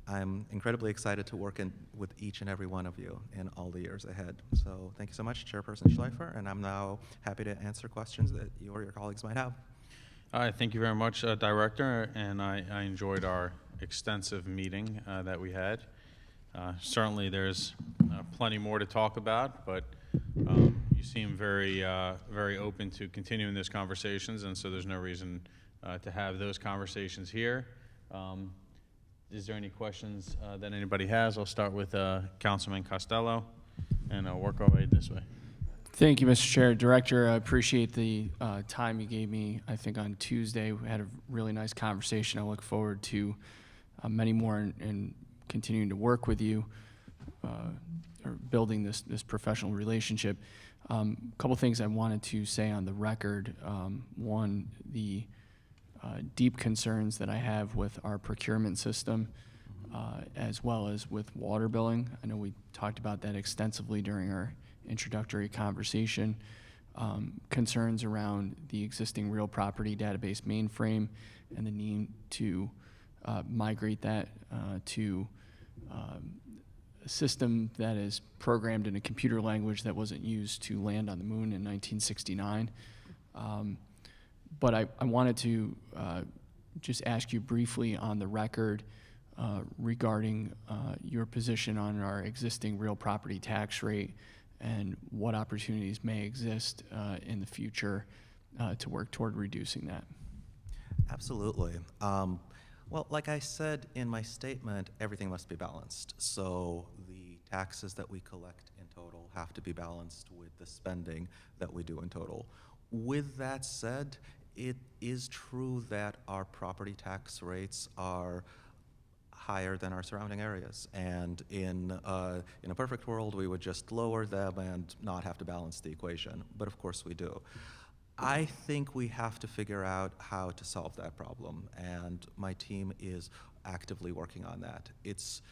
I'm incredibly excited to work with each and every one of you in all the years ahead. So thank you so much, Chairperson Schleifer, and I'm now happy to answer questions that you or your colleagues might have. All right, thank you very much, Director, and I enjoyed our extensive meeting that we had. Certainly there's plenty more to talk about, but you seem very, very open to continuing those conversations, and so there's no reason to have those conversations here. Is there any questions that anybody has? I'll start with Councilman Costello, and I'll work our way this way. Thank you, Mr. Chair. Director, I appreciate the time you gave me. I think on Tuesday we had a really nice conversation. I look forward to many more and continuing to work with you or building this professional relationship. A couple things I wanted to say on the record. One, the deep concerns that I have with our procurement system, as well as with water billing. I know we talked about that extensively during our introductory conversation. Concerns around the existing real property database mainframe and the need to migrate that to a system that is programmed in a computer language that wasn't used to land on the moon in 1969. But I wanted to just ask you briefly on the record regarding your position on our existing real property tax rate and what opportunities may exist in the future to work toward reducing that. Absolutely. Well, like I said in my statement, everything must be balanced. So the taxes that we collect in total have to be balanced with the spending that we do in total. With that said, it is true that our property tax rates are higher than our surrounding areas. And in a perfect world, we would just lower them and not have to balance the equation. But of course we do. I think we have to figure out how to solve that problem, and my team is actively working on that. It's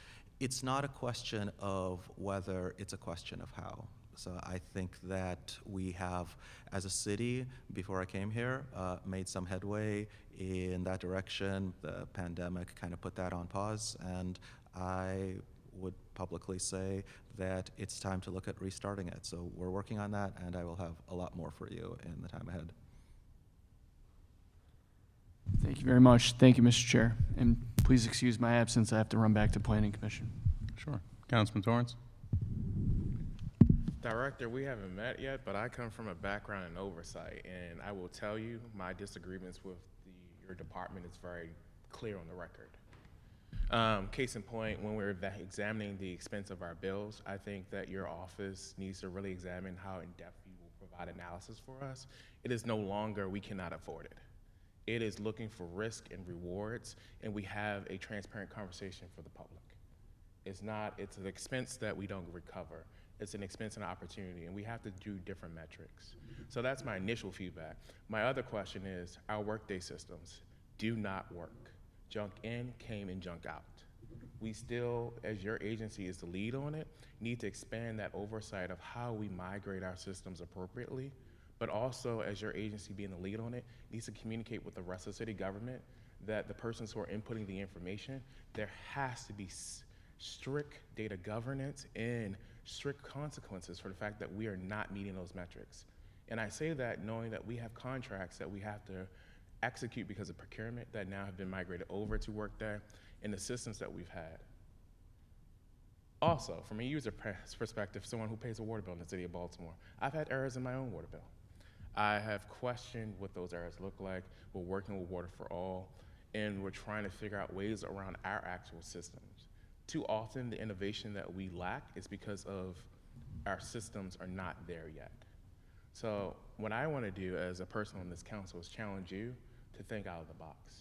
not a question of whether, it's a question of how. So I think that we have, as a city, before I came here, made some headway in that direction. The pandemic kind of put that on pause, and I would publicly say that it's time to look at restarting it. So we're working on that, and I will have a lot more for you in the time ahead. Thank you very much. Thank you, Mr. Chair. And please excuse my absence. I have to run back to Planning Commission. Sure. Councilman Torrance. Director, we haven't met yet, but I come from a background in oversight, and I will tell you my disagreements with your department is very clear on the record. Case in point, when we're examining the expense of our bills, I think that your office needs to really examine how in-depth you will provide analysis for us. It is no longer we cannot afford it. It is looking for risk and rewards, and we have a transparent conversation for the public. It's an expense that we don't recover. It's an expense and opportunity, and we have to do different metrics. So that's my initial feedback. My other question is, our workday systems do not work. Junk in, came, and junk out. We still, as your agency is the lead on it, need to expand that oversight of how we migrate our systems appropriately, but also, as your agency being the lead on it, needs to communicate with the rest of city government that the persons who are inputting the information, there has to be strict data governance and strict consequences for the fact that we are not meeting those metrics. And I say that knowing that we have contracts that we have to execute because of procurement that now have been migrated over to Workday and the systems that we've had. Also, from a user perspective, someone who pays a water bill in the city of Baltimore, I've had errors in my own water bill. I have questioned what those errors look like. We're working with Water for All, and we're trying to figure out ways around our actual systems. Too often, the innovation that we lack is because of our systems are not there yet. So what I want to do as a person on this council is challenge you to think out of the box.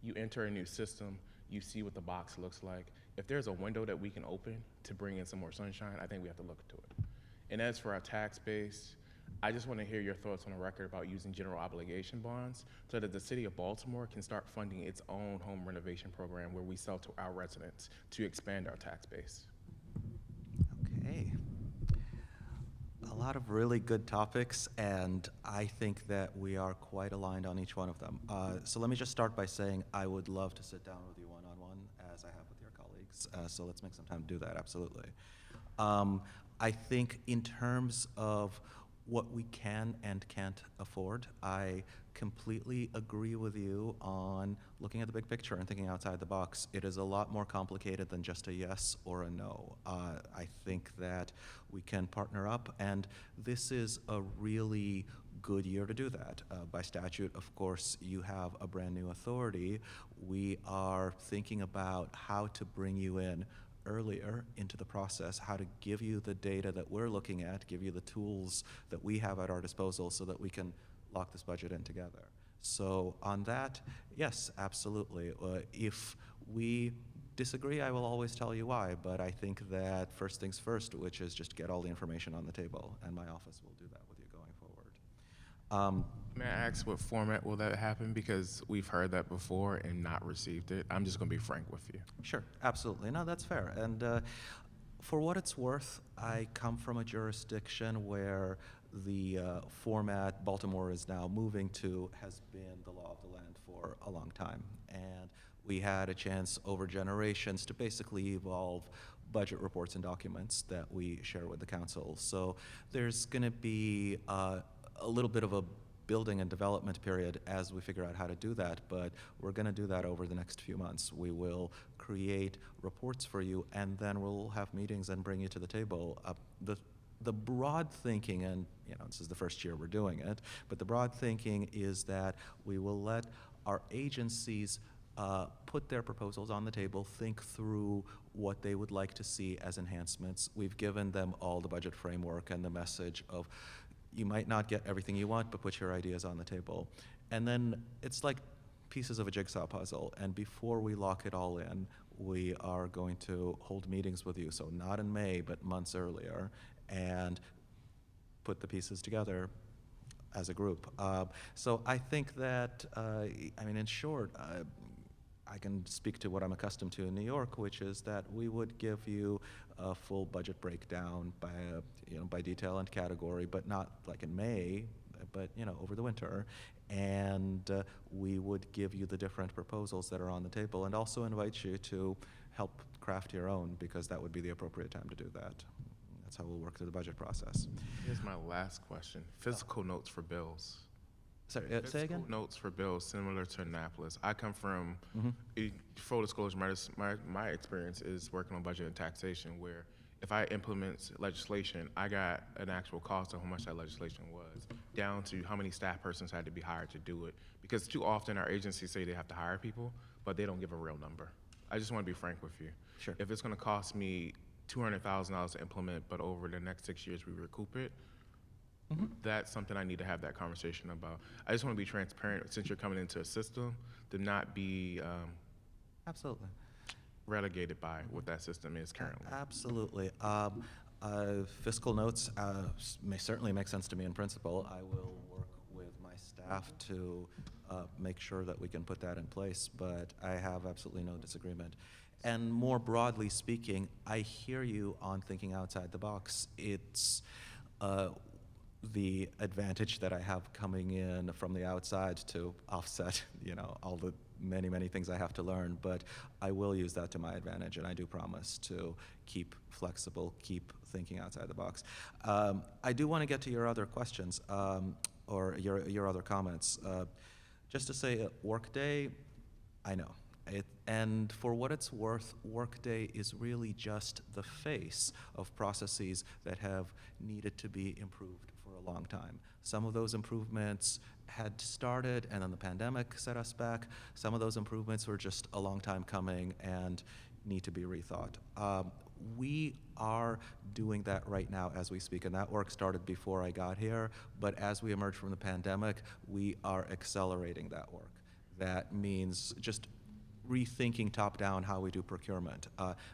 You enter a new system, you see what the box looks like. If there's a window that we can open to bring in some more sunshine, I think we have to look into it. And as for our tax base, I just want to hear your thoughts on the record about using general obligation bonds so that the city of Baltimore can start funding its own home renovation program where we sell to our residents to expand our tax base. Okay. A lot of really good topics, and I think that we are quite aligned on each one of them. So let me just start by saying I would love to sit down with you one-on-one, as I have with your colleagues. So let's make some time to do that, absolutely. I think in terms of what we can and can't afford, I completely agree with you on looking at the big picture and thinking outside the box. It is a lot more complicated than just a yes or a no. I think that we can partner up, and this is a really good year to do that. By statute, of course, you have a brand new authority. We are thinking about how to bring you in earlier into the process, how to give you the data that we're looking at, give you the tools that we have at our disposal so that we can lock this budget in together. So on that, yes, absolutely. If we disagree, I will always tell you why, but I think that first things first, which is just get all the information on the table, and my office will do that with you going forward. May I ask what format will that happen? Because we've heard that before and not received it. I'm just going to be frank with you. Sure, absolutely. No, that's fair. And for what it's worth, I come from a jurisdiction where the format Baltimore is now moving to has been the law of the land for a long time. And we had a chance over generations to basically evolve budget reports and documents that we share with the council. So there's going to be a little bit of a building and development period as we figure out how to do that, but we're going to do that over the next few months. We will create reports for you, and then we'll have meetings and bring you to the table. The broad thinking, and this is the first year we're doing it, but the broad thinking is that we will let our agencies put their proposals on the table, think through what they would like to see as enhancements. We've given them all the budget framework and the message of, you might not get everything you want, but put your ideas on the table. And then it's like pieces of a jigsaw puzzle. And before we lock it all in, we are going to hold meetings with you. So not in May, but months earlier, and put the pieces together as a group. So I think that, in short, I can speak to what I'm accustomed to in New York, which is that we would give you a full budget breakdown by detail and category, but not like in May, but over the winter. And we would give you the different proposals that are on the table, and also invite you to help craft your own, because that would be the appropriate time to do that. That's how we'll work through the budget process. Here's my last question. Physical notes for bills. Sorry, say again? Notes for bills similar to Annapolis. I come from, full disclosure, my experience is working on budget and taxation, where if I implement legislation, I got an actual cost of how much that legislation was, down to how many staff persons had to be hired to do it. Because too often our agencies say they have to hire people, but they don't give a real number. I just want to be frank with you. Sure. If it's going to cost me $200,000 to implement, but over the next 6 years we recoup it, that's something I need to have that conversation about. I just want to be transparent, since you're coming into a system, to not be absolutely relegated by what that system is currently. Absolutely. Fiscal notes may certainly make sense to me in principle. I will work with my staff to make sure that we can put that in place, but I have absolutely no disagreement. And more broadly speaking, I hear you on thinking outside the box. It's the advantage that I have coming in from the outside to offset, all the many things I have to learn, but I will use that to my advantage, and I do promise to keep flexible, keep thinking outside the box. I do want to get to your other questions, or your other comments. Just to say, Workday, I know. And for what it's worth, Workday is really just the face of processes that have needed to be improved for a long time. Some of those improvements had started, and then the pandemic set us back. Some of those improvements were just a long time coming and need to be rethought. We are doing that right now as we speak, and that work started before I got here, but as we emerge from the pandemic, we are accelerating that work. That means just rethinking top-down how we do procurement.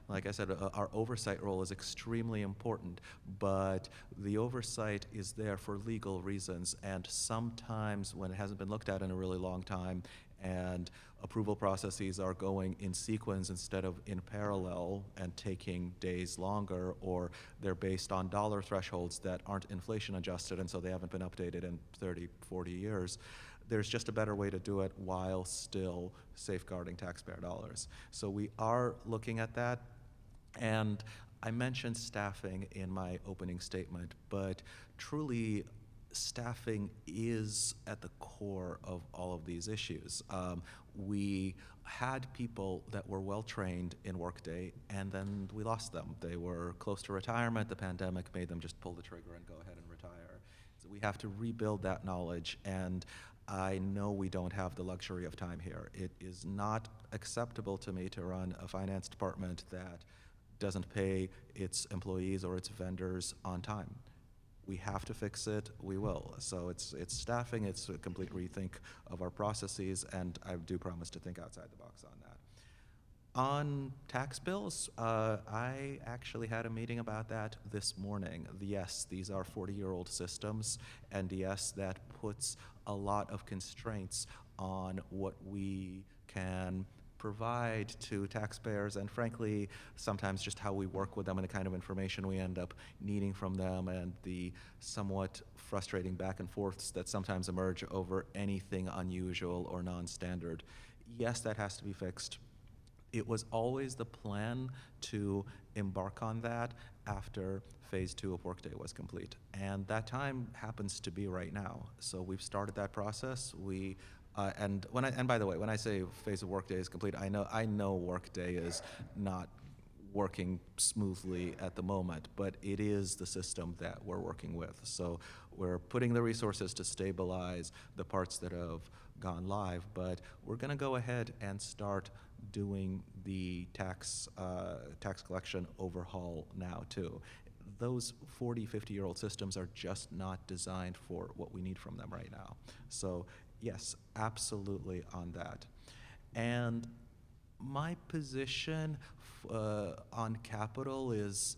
Like I said, our oversight role is extremely important, but the oversight is there for legal reasons, and sometimes when it hasn't been looked at in a really long time, and approval processes are going in sequence instead of in parallel and taking days longer, or they're based on dollar thresholds that aren't inflation adjusted, and so they haven't been updated in 30, 40 years. There's just a better way to do it while still safeguarding taxpayer dollars. So we are looking at that. And I mentioned staffing in my opening statement, but truly staffing is at the core of all of these issues. We had people that were well trained in Workday, and then we lost them. They were close to retirement. The pandemic made them just pull the trigger and go ahead and retire. So we have to rebuild that knowledge, and I know we don't have the luxury of time here. It is not acceptable to me to run a finance department that doesn't pay its employees or its vendors on time. We have to fix it, we will. So it's staffing, it's a complete rethink of our processes, and I do promise to think outside the box on that. On tax bills, I actually had a meeting about that this morning. Yes, these are 40-year-old systems, and yes, that puts a lot of constraints on what we can provide to taxpayers, and frankly, sometimes just how we work with them and the kind of information we end up needing from them, and the somewhat frustrating back and forths that sometimes emerge over anything unusual or non-standard. Yes, that has to be fixed. It was always the plan to embark on that after phase 2 of Workday was complete, and that time happens to be right now. So we've started that process. And by the way, when I say phase of Workday is complete, I know Workday is not working smoothly at the moment, but it is the system that we're working with. So we're putting the resources to stabilize the parts that have gone live, but we're going to go ahead and start doing the tax collection overhaul now too. Those 40, 50-year-old systems are just not designed for what we need from them right now. So yes, absolutely on that. And my position on capital is,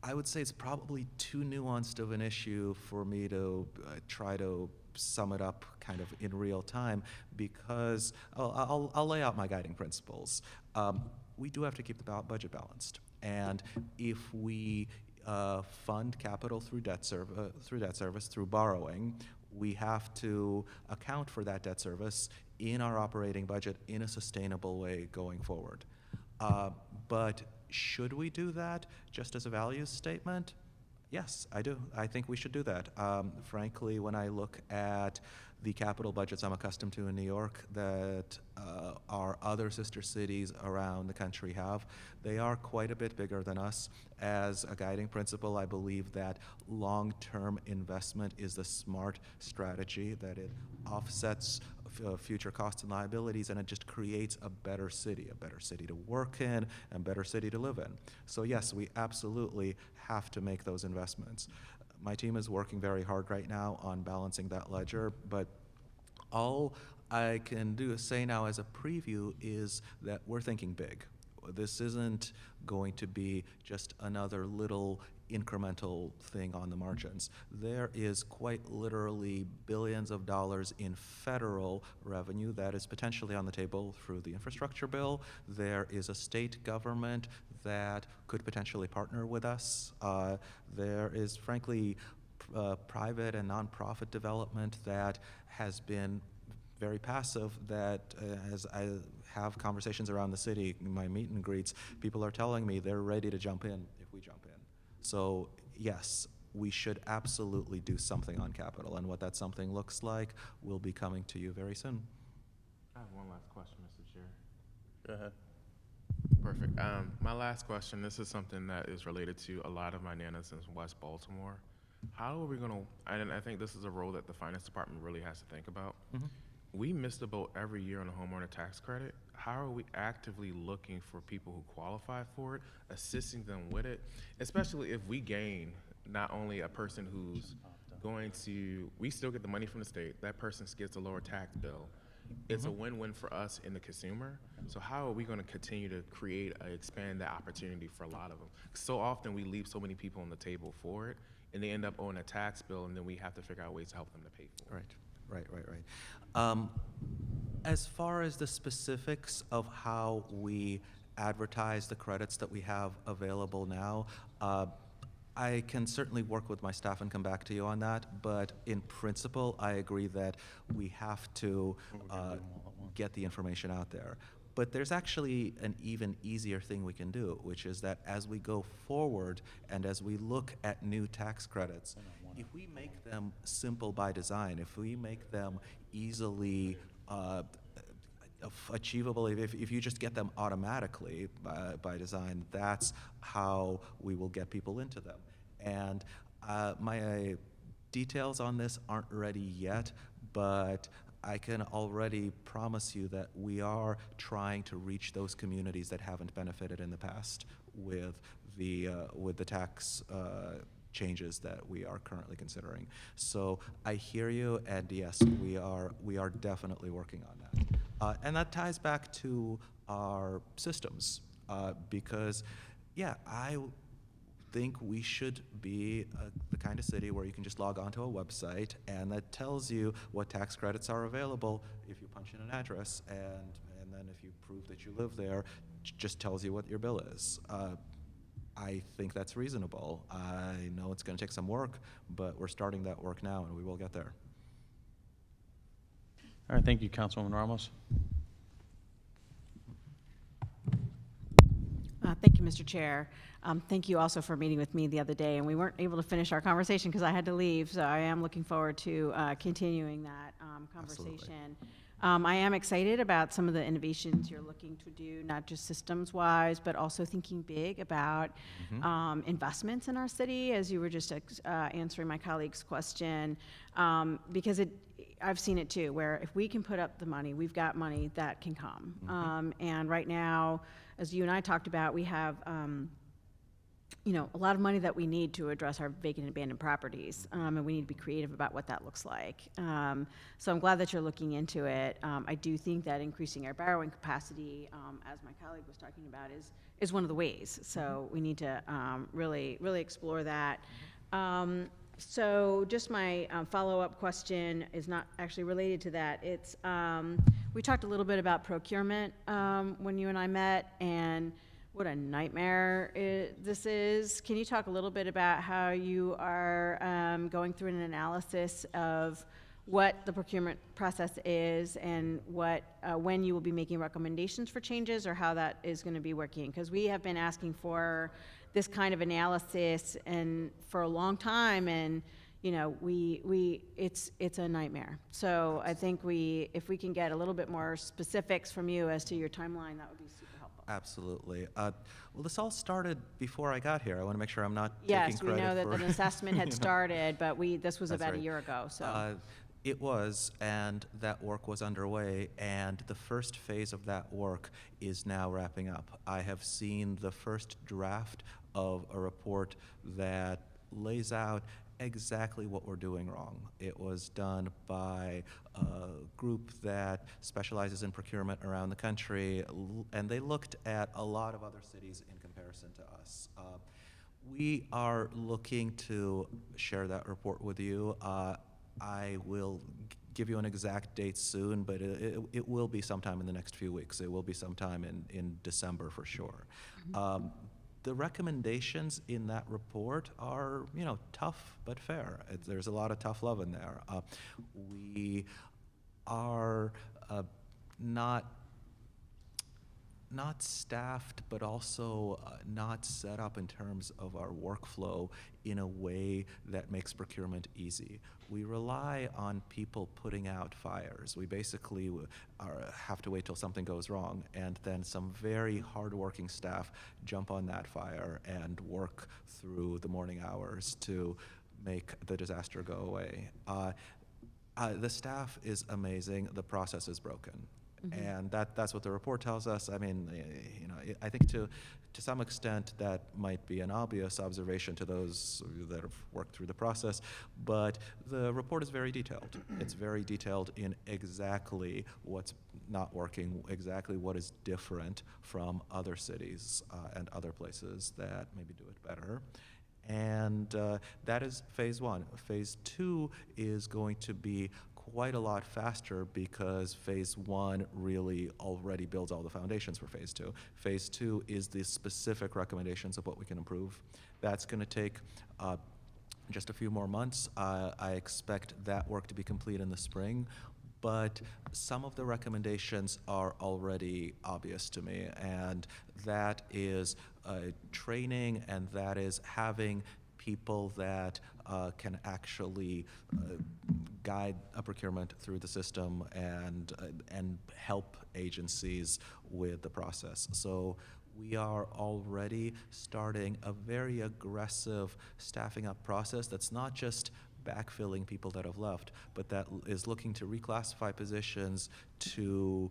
I would say it's probably too nuanced of an issue for me to try to sum it up kind of in real time, because I'll lay out my guiding principles. We do have to keep the budget balanced, and if we fund capital through debt service, through borrowing, we have to account for that debt service in our operating budget in a sustainable way going forward. But should we do that just as a values statement? Yes, I do. I think we should do that. Frankly, when I look at the capital budgets I'm accustomed to in New York that our other sister cities around the country have, they are quite a bit bigger than us. As a guiding principle, I believe that long-term investment is the smart strategy, that it offsets future costs and liabilities, and it just creates a better city to work in, and a better city to live in. So yes, we absolutely have to make those investments. My team is working very hard right now on balancing that ledger, but all I can say now as a preview is that we're thinking big. This isn't going to be just another little incremental thing on the margins. There is quite literally billions of dollars in federal revenue that is potentially on the table through the infrastructure bill. There is a state government that could potentially partner with us. There is, frankly, private and nonprofit development that has been very passive, that as I have conversations around the city, in my meet and greets, people are telling me they're ready to jump in if we jump in. So yes, we should absolutely do something on capital, and what that something looks like will be coming to you very soon. I have one last question, Mr. Chair. Go ahead. Perfect. My last question, this is something that is related to a lot of my nanas in West Baltimore. How are we going to, and I think this is a role that the finance department really has to think about. Mm-hmm. We miss the boat every year on a homeowner tax credit. How are we actively looking for people who qualify for it, assisting them with it, especially if we gain not only a person who's going to, we still get the money from the state, that person gets a lower tax bill. it's a win-win for us and the consumer. So how are we going to continue to expand that opportunity for a lot of them? So often we leave so many people on the table for it, and they end up owing a tax bill, and then we have to figure out ways to help them to pay for it. Right. As far as the specifics of how we advertise the credits that we have available now, I can certainly work with my staff and come back to you on that, but in principle, I agree that we have to get the information out there. But there's actually an even easier thing we can do, which is that as we go forward and as we look at new tax credits, if we make them simple by design, if we make them easily achievable, if you just get them automatically by design, that's how we will get people into them. And my details on this aren't ready yet, but I can already promise you that we are trying to reach those communities that haven't benefited in the past with the tax changes that we are currently considering. So I hear you, and yes, we are definitely working on that. And that ties back to our systems, because, yeah, I think we should be the kind of city where you can just log onto a website and that tells you what tax credits are available if you punch in an address, and then if you prove that you live there, just tells you what your bill is. I think that's reasonable. I know it's going to take some work, but we're starting that work now, and we will get there. All right, thank you, Councilwoman Ramos. Thank you, Mr. Chair. Thank you also for meeting with me the other day, and we weren't able to finish our conversation because I had to leave, so I am looking forward to continuing that conversation. I am excited about some of the innovations you're looking to do, not just systems-wise, but also thinking big about investments in our city, as you were just answering my colleague's question, because I've seen it too, where if we can put up the money, we've got money that can come. And right now, as you and I talked about, we have a lot of money that we need to address our vacant and abandoned properties, and we need to be creative about what that looks like. So I'm glad that you're looking into it. I do think that increasing our borrowing capacity, as my colleague was talking about, is one of the ways. So we need to really explore that. So just my follow-up question is not actually related to that. It's we talked a little bit about procurement when you and I met, and what a nightmare this is. Can you talk a little bit about how you are going through an analysis of what the procurement process is and when you will be making recommendations for changes, or how that is going to be working? Because we have been asking for this kind of analysis and for a long time, and it's a nightmare. So I think if we can get a little bit more specifics from you as to your timeline, that would be super helpful. Absolutely. Well, this all started before I got here. I want to make sure I'm not taking Yes, credit we know that for, an assessment had started, but this was That's about right. a year ago. So It was, and that work was underway, and the first phase of that work is now wrapping up. I have seen the first draft of a report that lays out exactly what we're doing wrong. It was done by a group that specializes in procurement around the country, and they looked at a lot of other cities in comparison to us. We are looking to share that report with you. I will give you an exact date soon, but it will be sometime in the next few weeks. It will be sometime in December for sure. The recommendations in that report are, tough but fair. There's a lot of tough love in there. We are not staffed, but also not set up in terms of our workflow in a way that makes procurement easy. We rely on people putting out fires. We basically have to wait till something goes wrong, and then some very hardworking staff jump on that fire and work through the morning hours to make the disaster go away. The staff is amazing. The process is broken. And that's what the report tells us. I mean, you know, I think to some extent that might be an obvious observation to those that have worked through the process, but the report is very detailed. It's very detailed in exactly what's not working, exactly what is different from other cities and other places that maybe do it better. And that is phase one. Phase two is going to be quite a lot faster because phase one really already builds all the foundations for phase two. Phase two is the specific recommendations of what we can improve. That's going to take just a few more months. I expect that work to be complete in the spring. But some of the recommendations are already obvious to me, and that is training, and that is having people that can actually guide a procurement through the system and help agencies with the process. So we are already starting a very aggressive staffing up process that's not just backfilling people that have left, but that is looking to reclassify positions to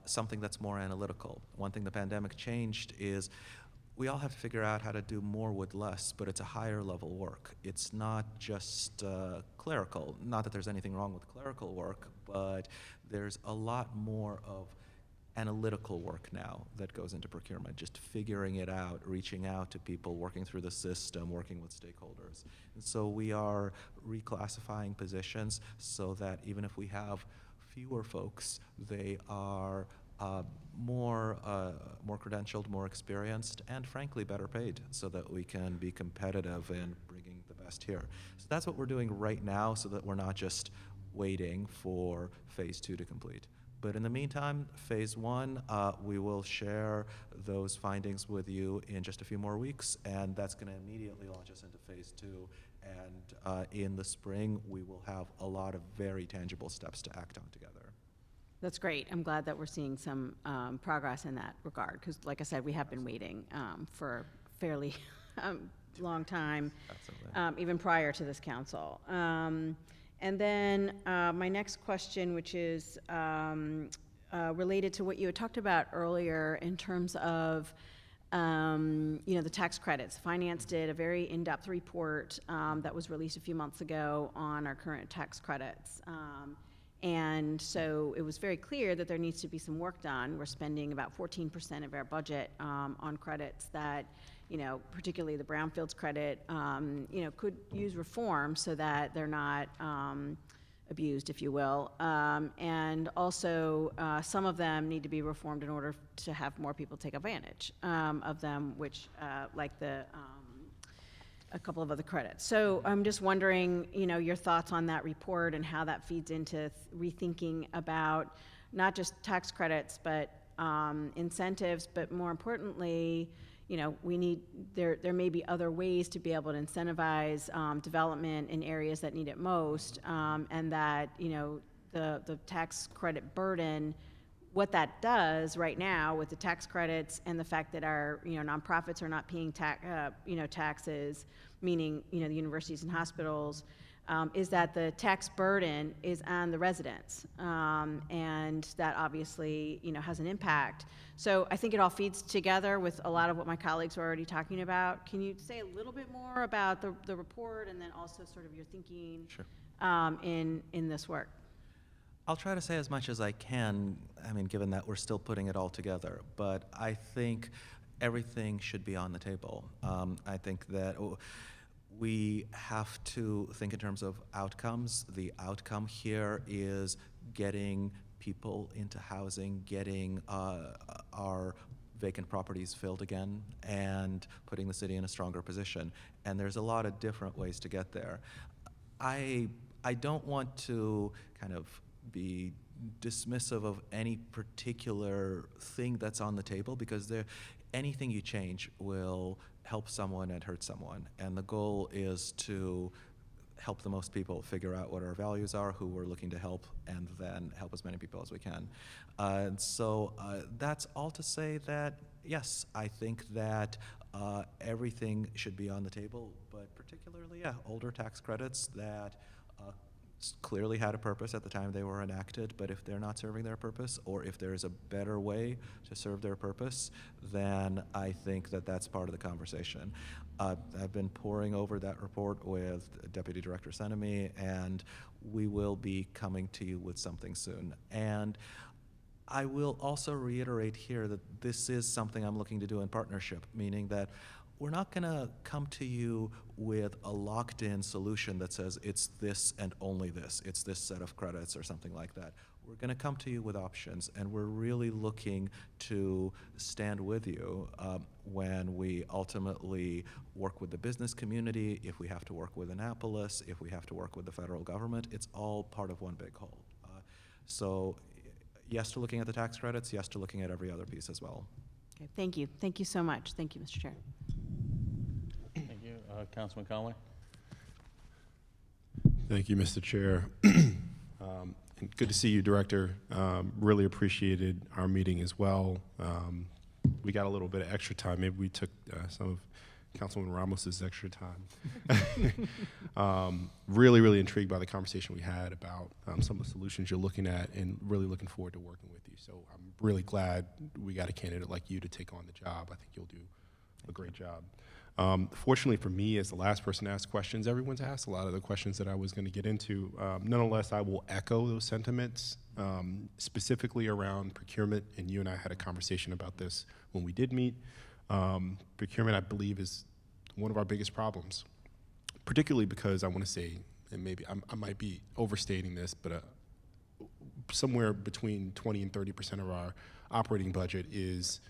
something that's more analytical. One thing the pandemic changed is we all have to figure out how to do more with less, but it's a higher level work. It's not just clerical. Not that there's anything wrong with clerical work, but there's a lot more of analytical work now that goes into procurement, just figuring it out, reaching out to people, working through the system, working with stakeholders. And so we are reclassifying positions so that even if we have fewer folks, they are more credentialed, more experienced, and frankly better paid so that we can be competitive in bringing the best here. So that's what we're doing right now so that we're not just waiting for phase two to complete. But in the meantime, phase one, we will share those findings with you in just a few more weeks, and that's going to immediately launch us into phase two. And in the spring, we will have a lot of very tangible steps to act on together. That's great. I'm glad that we're seeing some progress in that regard, because like I said, we have been waiting for a fairly long time, even prior to this council. And then my next question, which is related to what you had talked about earlier in terms of the tax credits. Finance did a very in-depth report that was released a few months ago on our current tax credits. And so it was very clear that there needs to be some work done. We're spending about 14% of our budget on credits that, particularly the brownfields credit, could use reform so that they're not abused, if you will. And also, some of them need to be reformed in order to have more people take advantage of them, which, like a couple of other credits. So I'm just wondering, your thoughts on that report and how that feeds into rethinking about not just tax credits, but incentives, but more importantly, there may be other ways to be able to incentivize development in areas that need it most, and that, the tax credit burden, what that does right now with the tax credits and the fact that our nonprofits are not paying taxes, meaning the universities and hospitals, is that the tax burden is on the residents, and that obviously has an impact. So I think it all feeds together with a lot of what my colleagues were already talking about. Can you say a little bit more about the report and then also sort of your thinking in this work? I'll try to say as much as I can, given that we're still putting it all together, but I think everything should be on the table. I think that we have to think in terms of outcomes. The outcome here is getting people into housing, getting our vacant properties filled again, and putting the city in a stronger position. And there's a lot of different ways to get there. I don't want to kind of be dismissive of any particular thing that's on the table, because anything you change will help someone and hurt someone. And the goal is to help the most people figure out what our values are, who we're looking to help, and then help as many people as we can. And so that's all to say that, yes, I think that everything should be on the table, but particularly, older tax credits that clearly had a purpose at the time they were enacted, but if they're not serving their purpose, or if there is a better way to serve their purpose, then I think that that's part of the conversation. I've been poring over that report with Deputy Director Senemi, and we will be coming to you with something soon. And I will also reiterate here that this is something I'm looking to do in partnership, meaning that we're not going to come to you with a locked-in solution that says it's this and only this, it's this set of credits or something like that. We're going to come to you with options, and we're really looking to stand with you when we ultimately work with the business community, if we have to work with Annapolis, if we have to work with the federal government. It's all part of one big whole. So yes to looking at the tax credits, yes to looking at every other piece as well. Okay, thank you. Thank you so much. Thank you, Mr. Chair. Thank you. Councilman Conway? Thank you, Mr. Chair. And good to see you, Director. Really appreciated our meeting as well. We got a little bit of extra time. Maybe we took some of Councilman Ramos's extra time. Really, really intrigued by the conversation we had about some of the solutions you're looking at, and really looking forward to working with you. So I'm really glad we got a candidate like you to take on the job. I think you'll do a great job. Fortunately for me, as the last person to ask questions, everyone's asked a lot of the questions that I was going to get into. Nonetheless, I will echo those sentiments, specifically around procurement, and you and I had a conversation about this when we did meet. Procurement, I believe, is one of our biggest problems, particularly because I want to say, and maybe I might be overstating this, but somewhere between 20 and 30% of our operating budget is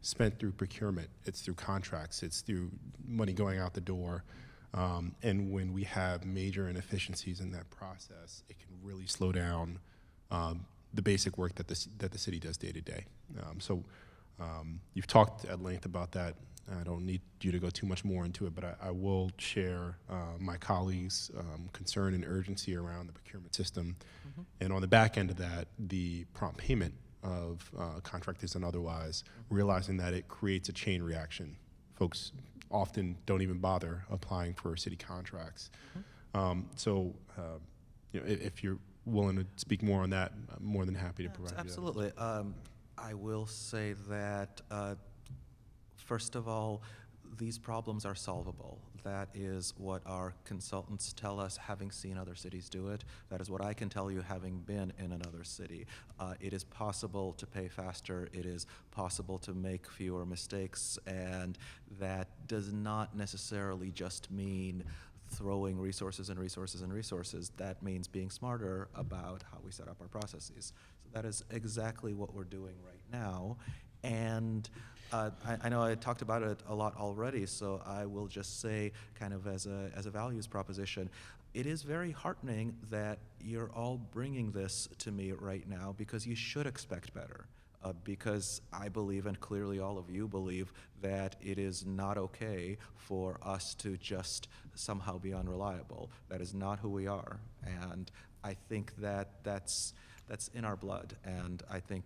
spent through procurement. It's through contracts. It's through money going out the door. And when we have major inefficiencies in that process, it can really slow down the basic work that the city does day to day. So you've talked at length about that. I don't need you to go too much more into it, but I will share my colleagues' concern and urgency around the procurement system. Mm-hmm. And on the back end of that, the prompt payment of contractors and otherwise, realizing that it creates a chain reaction. Folks often don't even bother applying for city contracts. Mm-hmm. If you're willing to speak more on that, I'm more than happy to provide absolutely. you that. I will say that, first of all, these problems are solvable. That is what our consultants tell us, having seen other cities do it. That is what I can tell you, having been in another city. It is possible to pay faster. It is possible to make fewer mistakes, and that does not necessarily just mean throwing resources and resources and resources. That means being smarter about how we set up our processes. So that is exactly what we're doing right now. And I know I talked about it a lot already, so I will just say, kind of as a values proposition, it is very heartening that you're all bringing this to me right now, because you should expect better. Because I believe, and clearly all of you believe, that it is not okay for us to just somehow be unreliable. That is not who we are. And I think that that's in our blood. And I think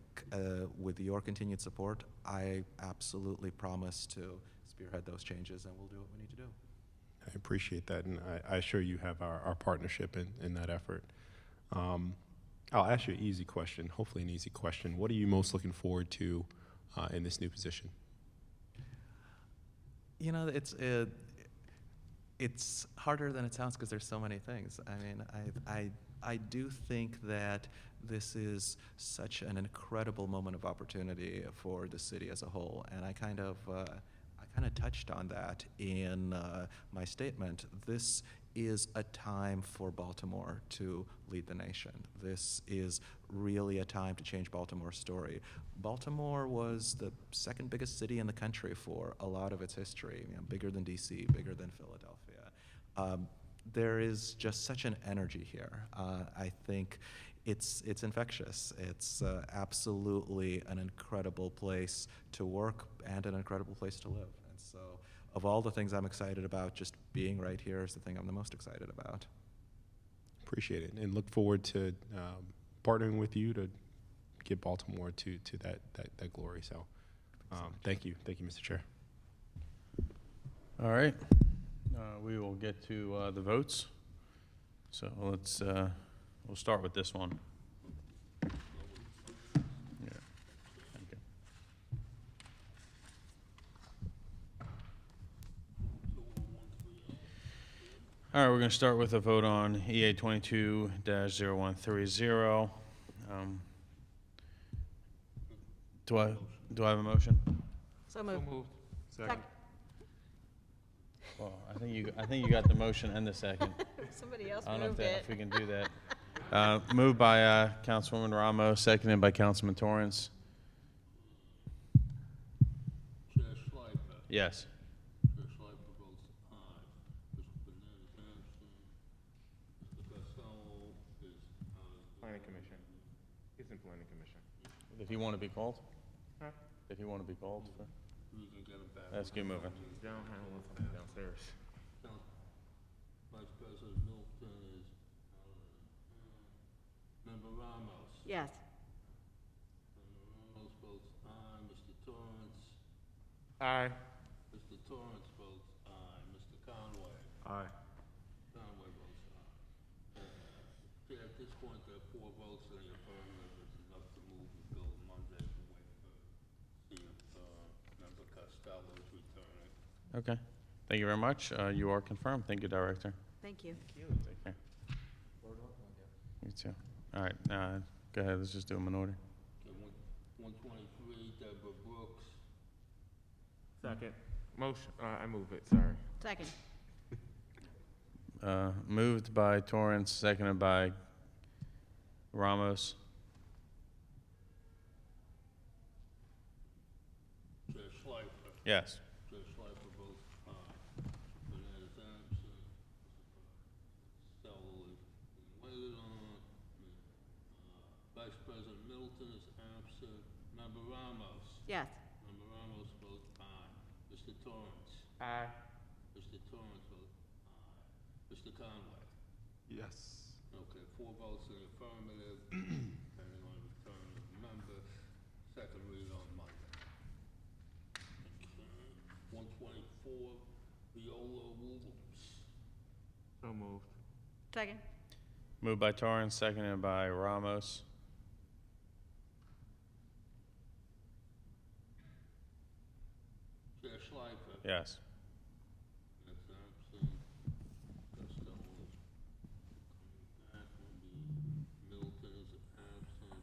with your continued support, I absolutely promise to spearhead those changes, and we'll do what we need to do. I appreciate that, and I assure you have our partnership in that effort. I'll ask you an easy question, hopefully an easy question. What are you most looking forward to in this new position? You know, it's harder than it sounds, because there's so many things. I mean, I do think that this is such an incredible moment of opportunity for the city as a whole, and I kind of touched on that in my statement. This is a time for Baltimore to lead the nation. This is really a time to change Baltimore's story. Baltimore was the second biggest city in the country for a lot of its history, bigger than DC, bigger than Philadelphia. There is just such an energy here. I think it's infectious. It's absolutely an incredible place to work and an incredible place to live. And so, of all the things I'm excited about, just being right here is the thing I'm the most excited about. Appreciate it, and look forward to partnering with you to get Baltimore to that glory. So, thank you, Mr. Chair. All right. We will get to the votes. So let's We'll start with this one. Yeah. Thank you. All right, we're going to start with a vote on EA 22-0130. Do I have a motion? So moved. Second. Well, I think you got the motion and the second. Somebody else I don't know moved if it. we can do that. Moved by Councilwoman Ramos, seconded by Councilman Torrance. Chair Schleifer. Yes. Chair Schleifer votes aye. Mr. Bernard is absent. Mr. Costello is Planning Commission. He's in Planning Commission. Did he want to be called? Huh? Did he want to be called? We can get him back. Let's keep moving. John Hamlin something downstairs. Vice President Milton is Member Ramos. Yes. Member Ramos votes aye. Mr. Torrance. Aye. Mr. Torrance votes aye. Mr. Conway. Aye. Conway votes aye. Chair, at this point, there are 4 votes in the affirmative. It's enough to move the bill Monday. We'll wait for see if Member Costello is returning. Okay. Thank you very much. You are confirmed. Thank you, Director. Thank you. Take care. You too. All right. Go ahead. Let's just do them in order. Okay, 123, Deborah Brooks. Second. Motion. I move it. Sorry. Second. Moved by Torrance, seconded by Ramos. Chair Schleifer. Yes. Chair Schleifer votes aye. Bernard is absent. Costello is being waited on. Vice President Middleton is absent. Member Ramos. Yes. Member Ramos votes aye. Mr. Torrance. Aye. Mr. Torrance votes aye. Mr. Conway. Yes. Okay, 4 votes in the affirmative, depending on return of the member. Second read on Monday. Okay, 124, Viola Williams. So moved. Second. Moved by Torrance, seconded by Ramos. Chair Schleifer. Yes. That's absent. Costello is coming back. Middleton is absent.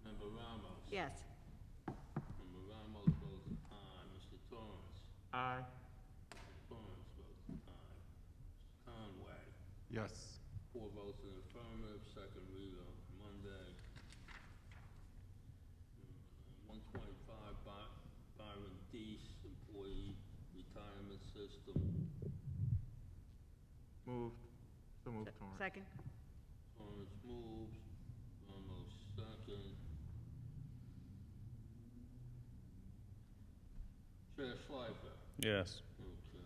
Member Ramos. Yes. Member Ramos votes aye. Mr. Torrance. Aye. Torrance votes aye. Mr. Conway. Yes. 4 votes in the affirmative, second read on Monday. 125, Byron Deese, Employee Retirement System. Moved. So moved, Torrance. Second. Torrance moves, Ramos second. Chair Schleifer. Yes. Okay.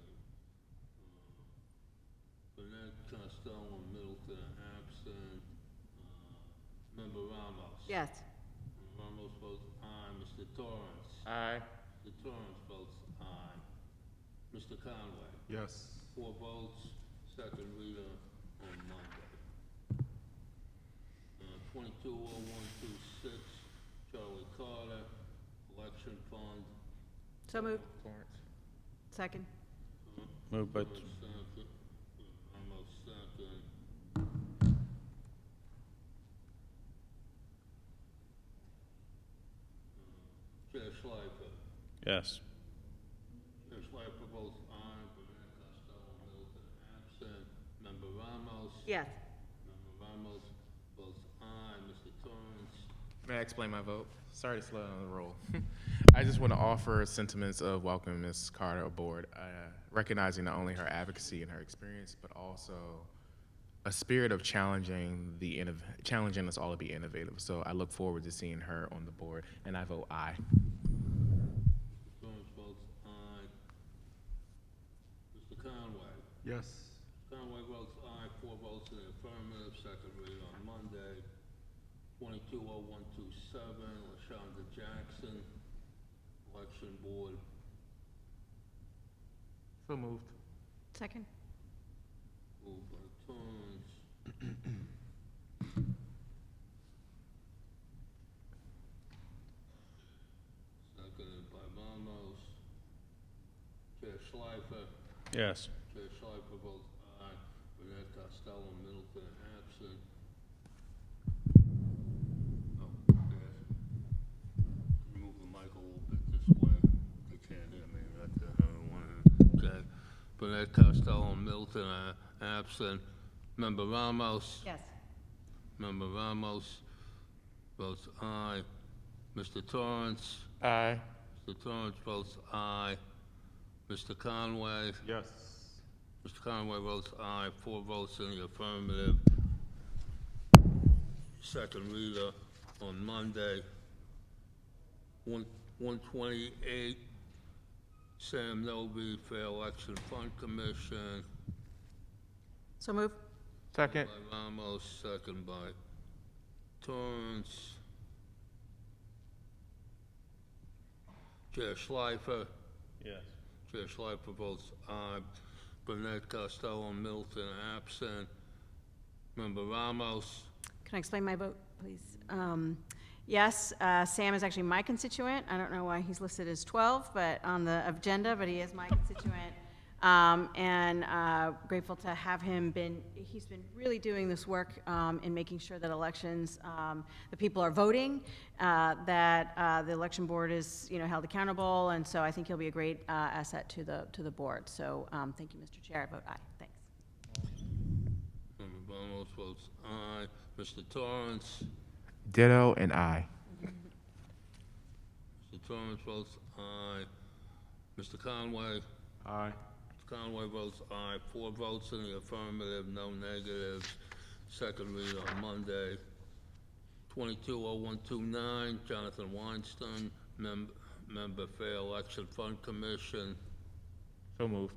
Burnett, Costello, and Middleton are absent. Member Ramos. Yes. Ramos votes aye. Mr. Torrance. Aye. Mr. Torrance votes aye. Mr. Conway. Yes. 4 votes, second reader on Monday. 220126, Charlie Carter, Election Fund. So moved. Torrance. Second. Moved by, Torrance second. Ramos second. Chair Schleifer. yes. Chair Schleifer votes aye. Burnett, Costello, Middleton absent. Member Ramos. Yes. Member Ramos votes aye. Mr. Torrance. May I explain my vote? Sorry to slow down the roll. I just want to offer sentiments of welcoming Ms. Carter aboard, recognizing not only her advocacy and her experience, but also a spirit of challenging us all to be innovative. So I look forward to seeing her on the board, and I vote aye. Torrance votes aye. Mr. Conway. Yes. Conway votes aye, 4 votes in the affirmative, second read on Monday. 220127, LaShonda Jackson, Election Board. So moved. Second. Moved by Torrance. Schleifer. Yes. Chair Schleifer votes aye. Burnett, Costello, Middleton, absent. Oh, yes. Can you move the mic a little bit this way? They can't hear me. That's the one. Okay. Burnett, Costello, Middleton, absent. Member Ramos. Yes. Member Ramos votes aye. Mr. Torrance. Aye. Mr. Torrance votes aye. Mr. Conway. Yes. Mr. Conway votes aye. 4 votes in the affirmative. Second reader on Monday. 128. Sam Novi, Fair Election Fund Commission. So move. Second. By Ramos, second by Torrance. Chair Schleifer. Yes. Chair Schleifer votes aye. Burnett, Costello, Middleton, absent. Member Ramos. Can I explain my vote, please? Yes, Sam is actually my constituent. I don't know why he's listed as 12, but on the agenda, but he is my constituent. And grateful to have him he's been really doing this work in making sure that elections, the people are voting, that the election board is, held accountable, and so I think he'll be a great asset to the board. So thank you, Mr. Chair. I vote aye. Thanks. Member Ramos votes aye. Mr. Torrance. Ditto and aye. Mr. Torrance votes aye. Mr. Conway. Aye. Conway votes aye. 4 votes in the affirmative, no negatives. Second read on Monday. 220129, Jonathan Weinstein, member Fair Election Fund Commission. So moved.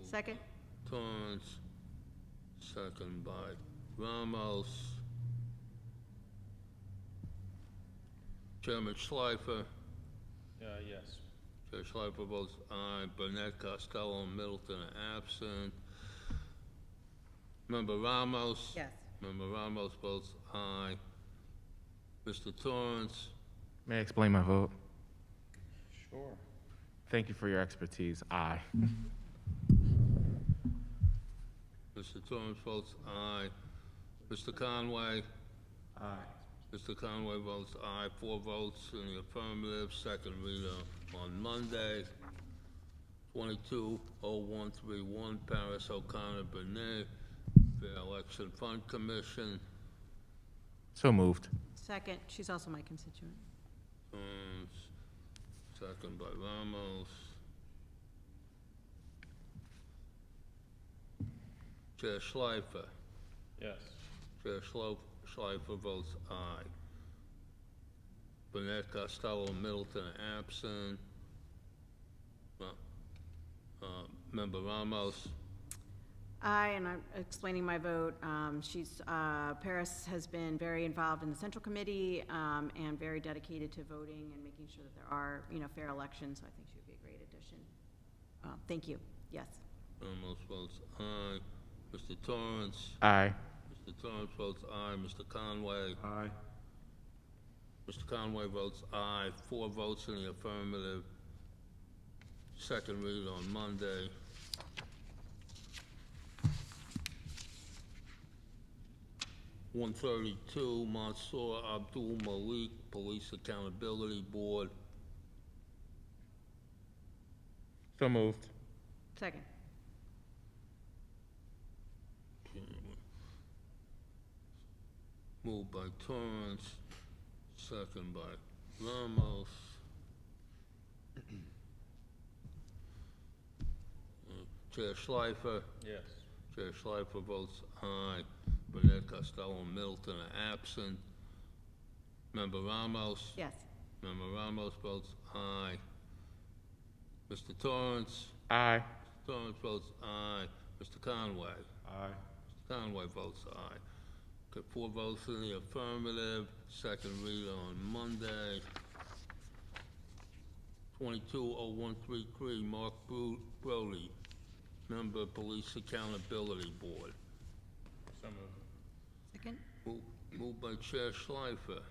Second? Torrance. Second by Ramos. Chairman Schleifer. Yes. Chair Schleifer votes aye. Burnett, Costello, and Middleton are absent. Member Ramos. Yes. Member Ramos votes aye. Mr. Torrance. May I explain my vote? Sure. Thank you for your expertise. Aye. Mr. Torrance votes aye. Mr. Conway. Aye. Mr. Conway votes aye. 4 votes in the affirmative. Second reader on Monday. 220131, Paris O'Connor Burnett, Fair Election Fund Commission. So moved. Second. She's also my constituent. Second by Ramos. Chair Schleifer. Yes. Chair Schleifer votes aye. Burnett, Costello, Middleton are absent. Member Ramos. Aye, and I'm explaining my vote. Paris has been very involved in the Central Committee and very dedicated to voting and making sure that there are, fair elections. So I think she would be a great addition. Thank you. Yes. Ramos votes aye. Mr. Torrance. Aye. Mr. Torrance votes aye. Mr. Conway. Aye. Mr. Conway votes aye. 4 votes in the affirmative. Second read on Monday. (132) Mansour Abdul Malik, Police Accountability Board. So moved. Second. Moved by Torrance, second by Ramos. Chair Schleifer. Yes. Chair Schleifer votes aye. Burnett, Costello, and Middleton are absent. Member Ramos. Yes. Member Ramos votes aye. Mr. Torrance. Aye. Mr. Torrance votes aye. Mr. Conway. Aye. Mr. Conway votes aye. Okay, 4 votes in the affirmative. Second read on Monday. 220133, Mark Brody, member Police Accountability Board. So moved. Second. Moved by Chair Schleifer.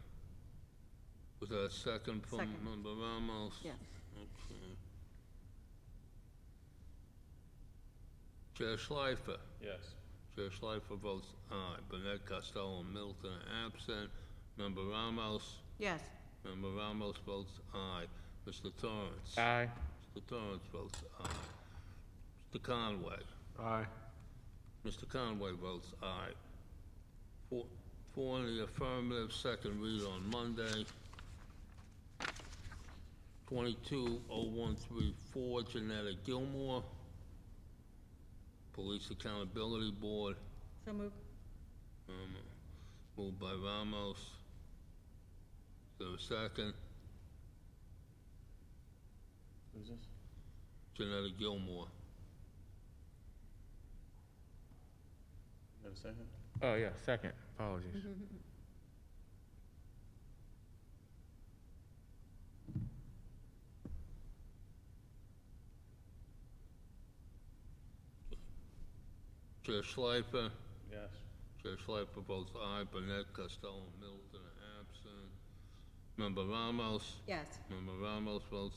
Was that a second from Second. Member Ramos? Yes. Okay. Chair Schleifer. Yes. Chair Schleifer votes aye. Burnett, Costello, and Middleton are absent. Member Ramos. Yes. Member Ramos votes aye. Mr. Torrance. Aye. Mr. Torrance votes aye. Mr. Conway. Aye. Mr. Conway votes aye. Four in the affirmative, second read on Monday. 220134, Janetta Gilmore. Police Accountability Board. So moved. Moved by Ramos. Is there a second? Who's this? Janetta Gilmore. You have a second? Oh, yeah, second. Apologies. Chair Schleifer. Yes. Chair Schleifer votes aye. Burnett, Costello, and Middleton are absent. Member Ramos. Yes. Member Ramos votes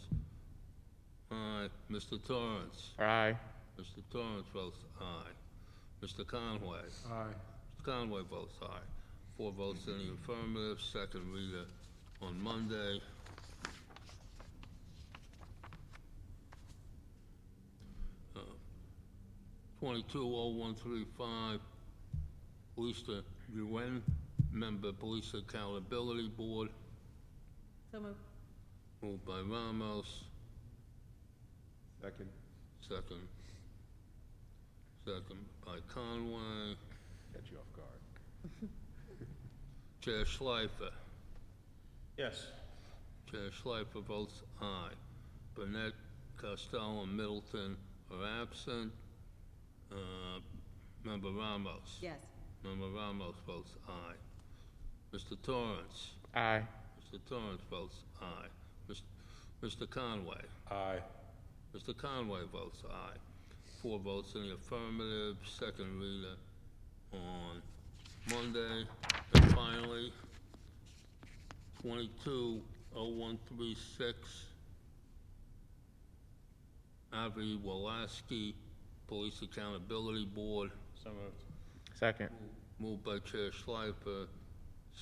aye. Mr. Torrance. Aye. Mr. Torrance votes aye. Mr. Conway. Aye. Mr. Conway votes aye. 4 votes in the affirmative. Second reader on Monday. Uh, 220135, Lisa Yuen, member Police Accountability Board. So moved. Moved by Ramos. Second. Second by Conway. Got you off guard. Chair Schleifer. Yes. Chair Schleifer votes aye. Burnett, Costello, and Middleton are absent. Member Ramos. Yes. Member Ramos votes aye. Mr. Torrance. Aye. Mr. Torrance votes aye. Mr. Conway. Aye. Mr. Conway votes aye. 4 votes in the affirmative. Second reader on Monday. And finally, 220136, Avi Walaski, Police Accountability Board. So moved. Second. Moved by Chair Schleifer,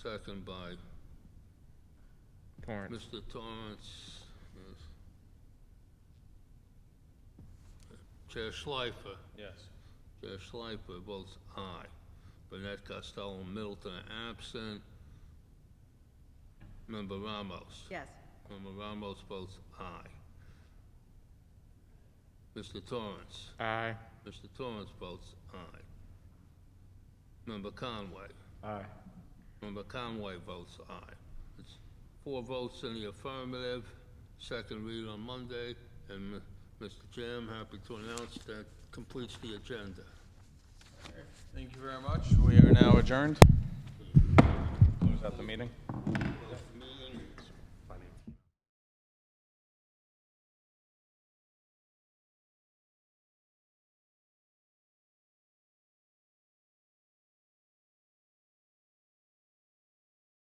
second by Torrance. Mr. Torrance. Yes. Chair Schleifer. Yes. Chair Schleifer votes aye. Burnett, Costello, and Middleton are absent. Member Ramos. Yes. Member Ramos votes aye. Mr. Torrance. Aye. Mr. Torrance votes aye. Member Conway. Aye. Member Conway votes aye. It's 4 votes in the affirmative. Second read on Monday. And Mr. Chair, I'm happy to announce that completes the agenda. Thank you very much. We are now adjourned. Close out the meeting.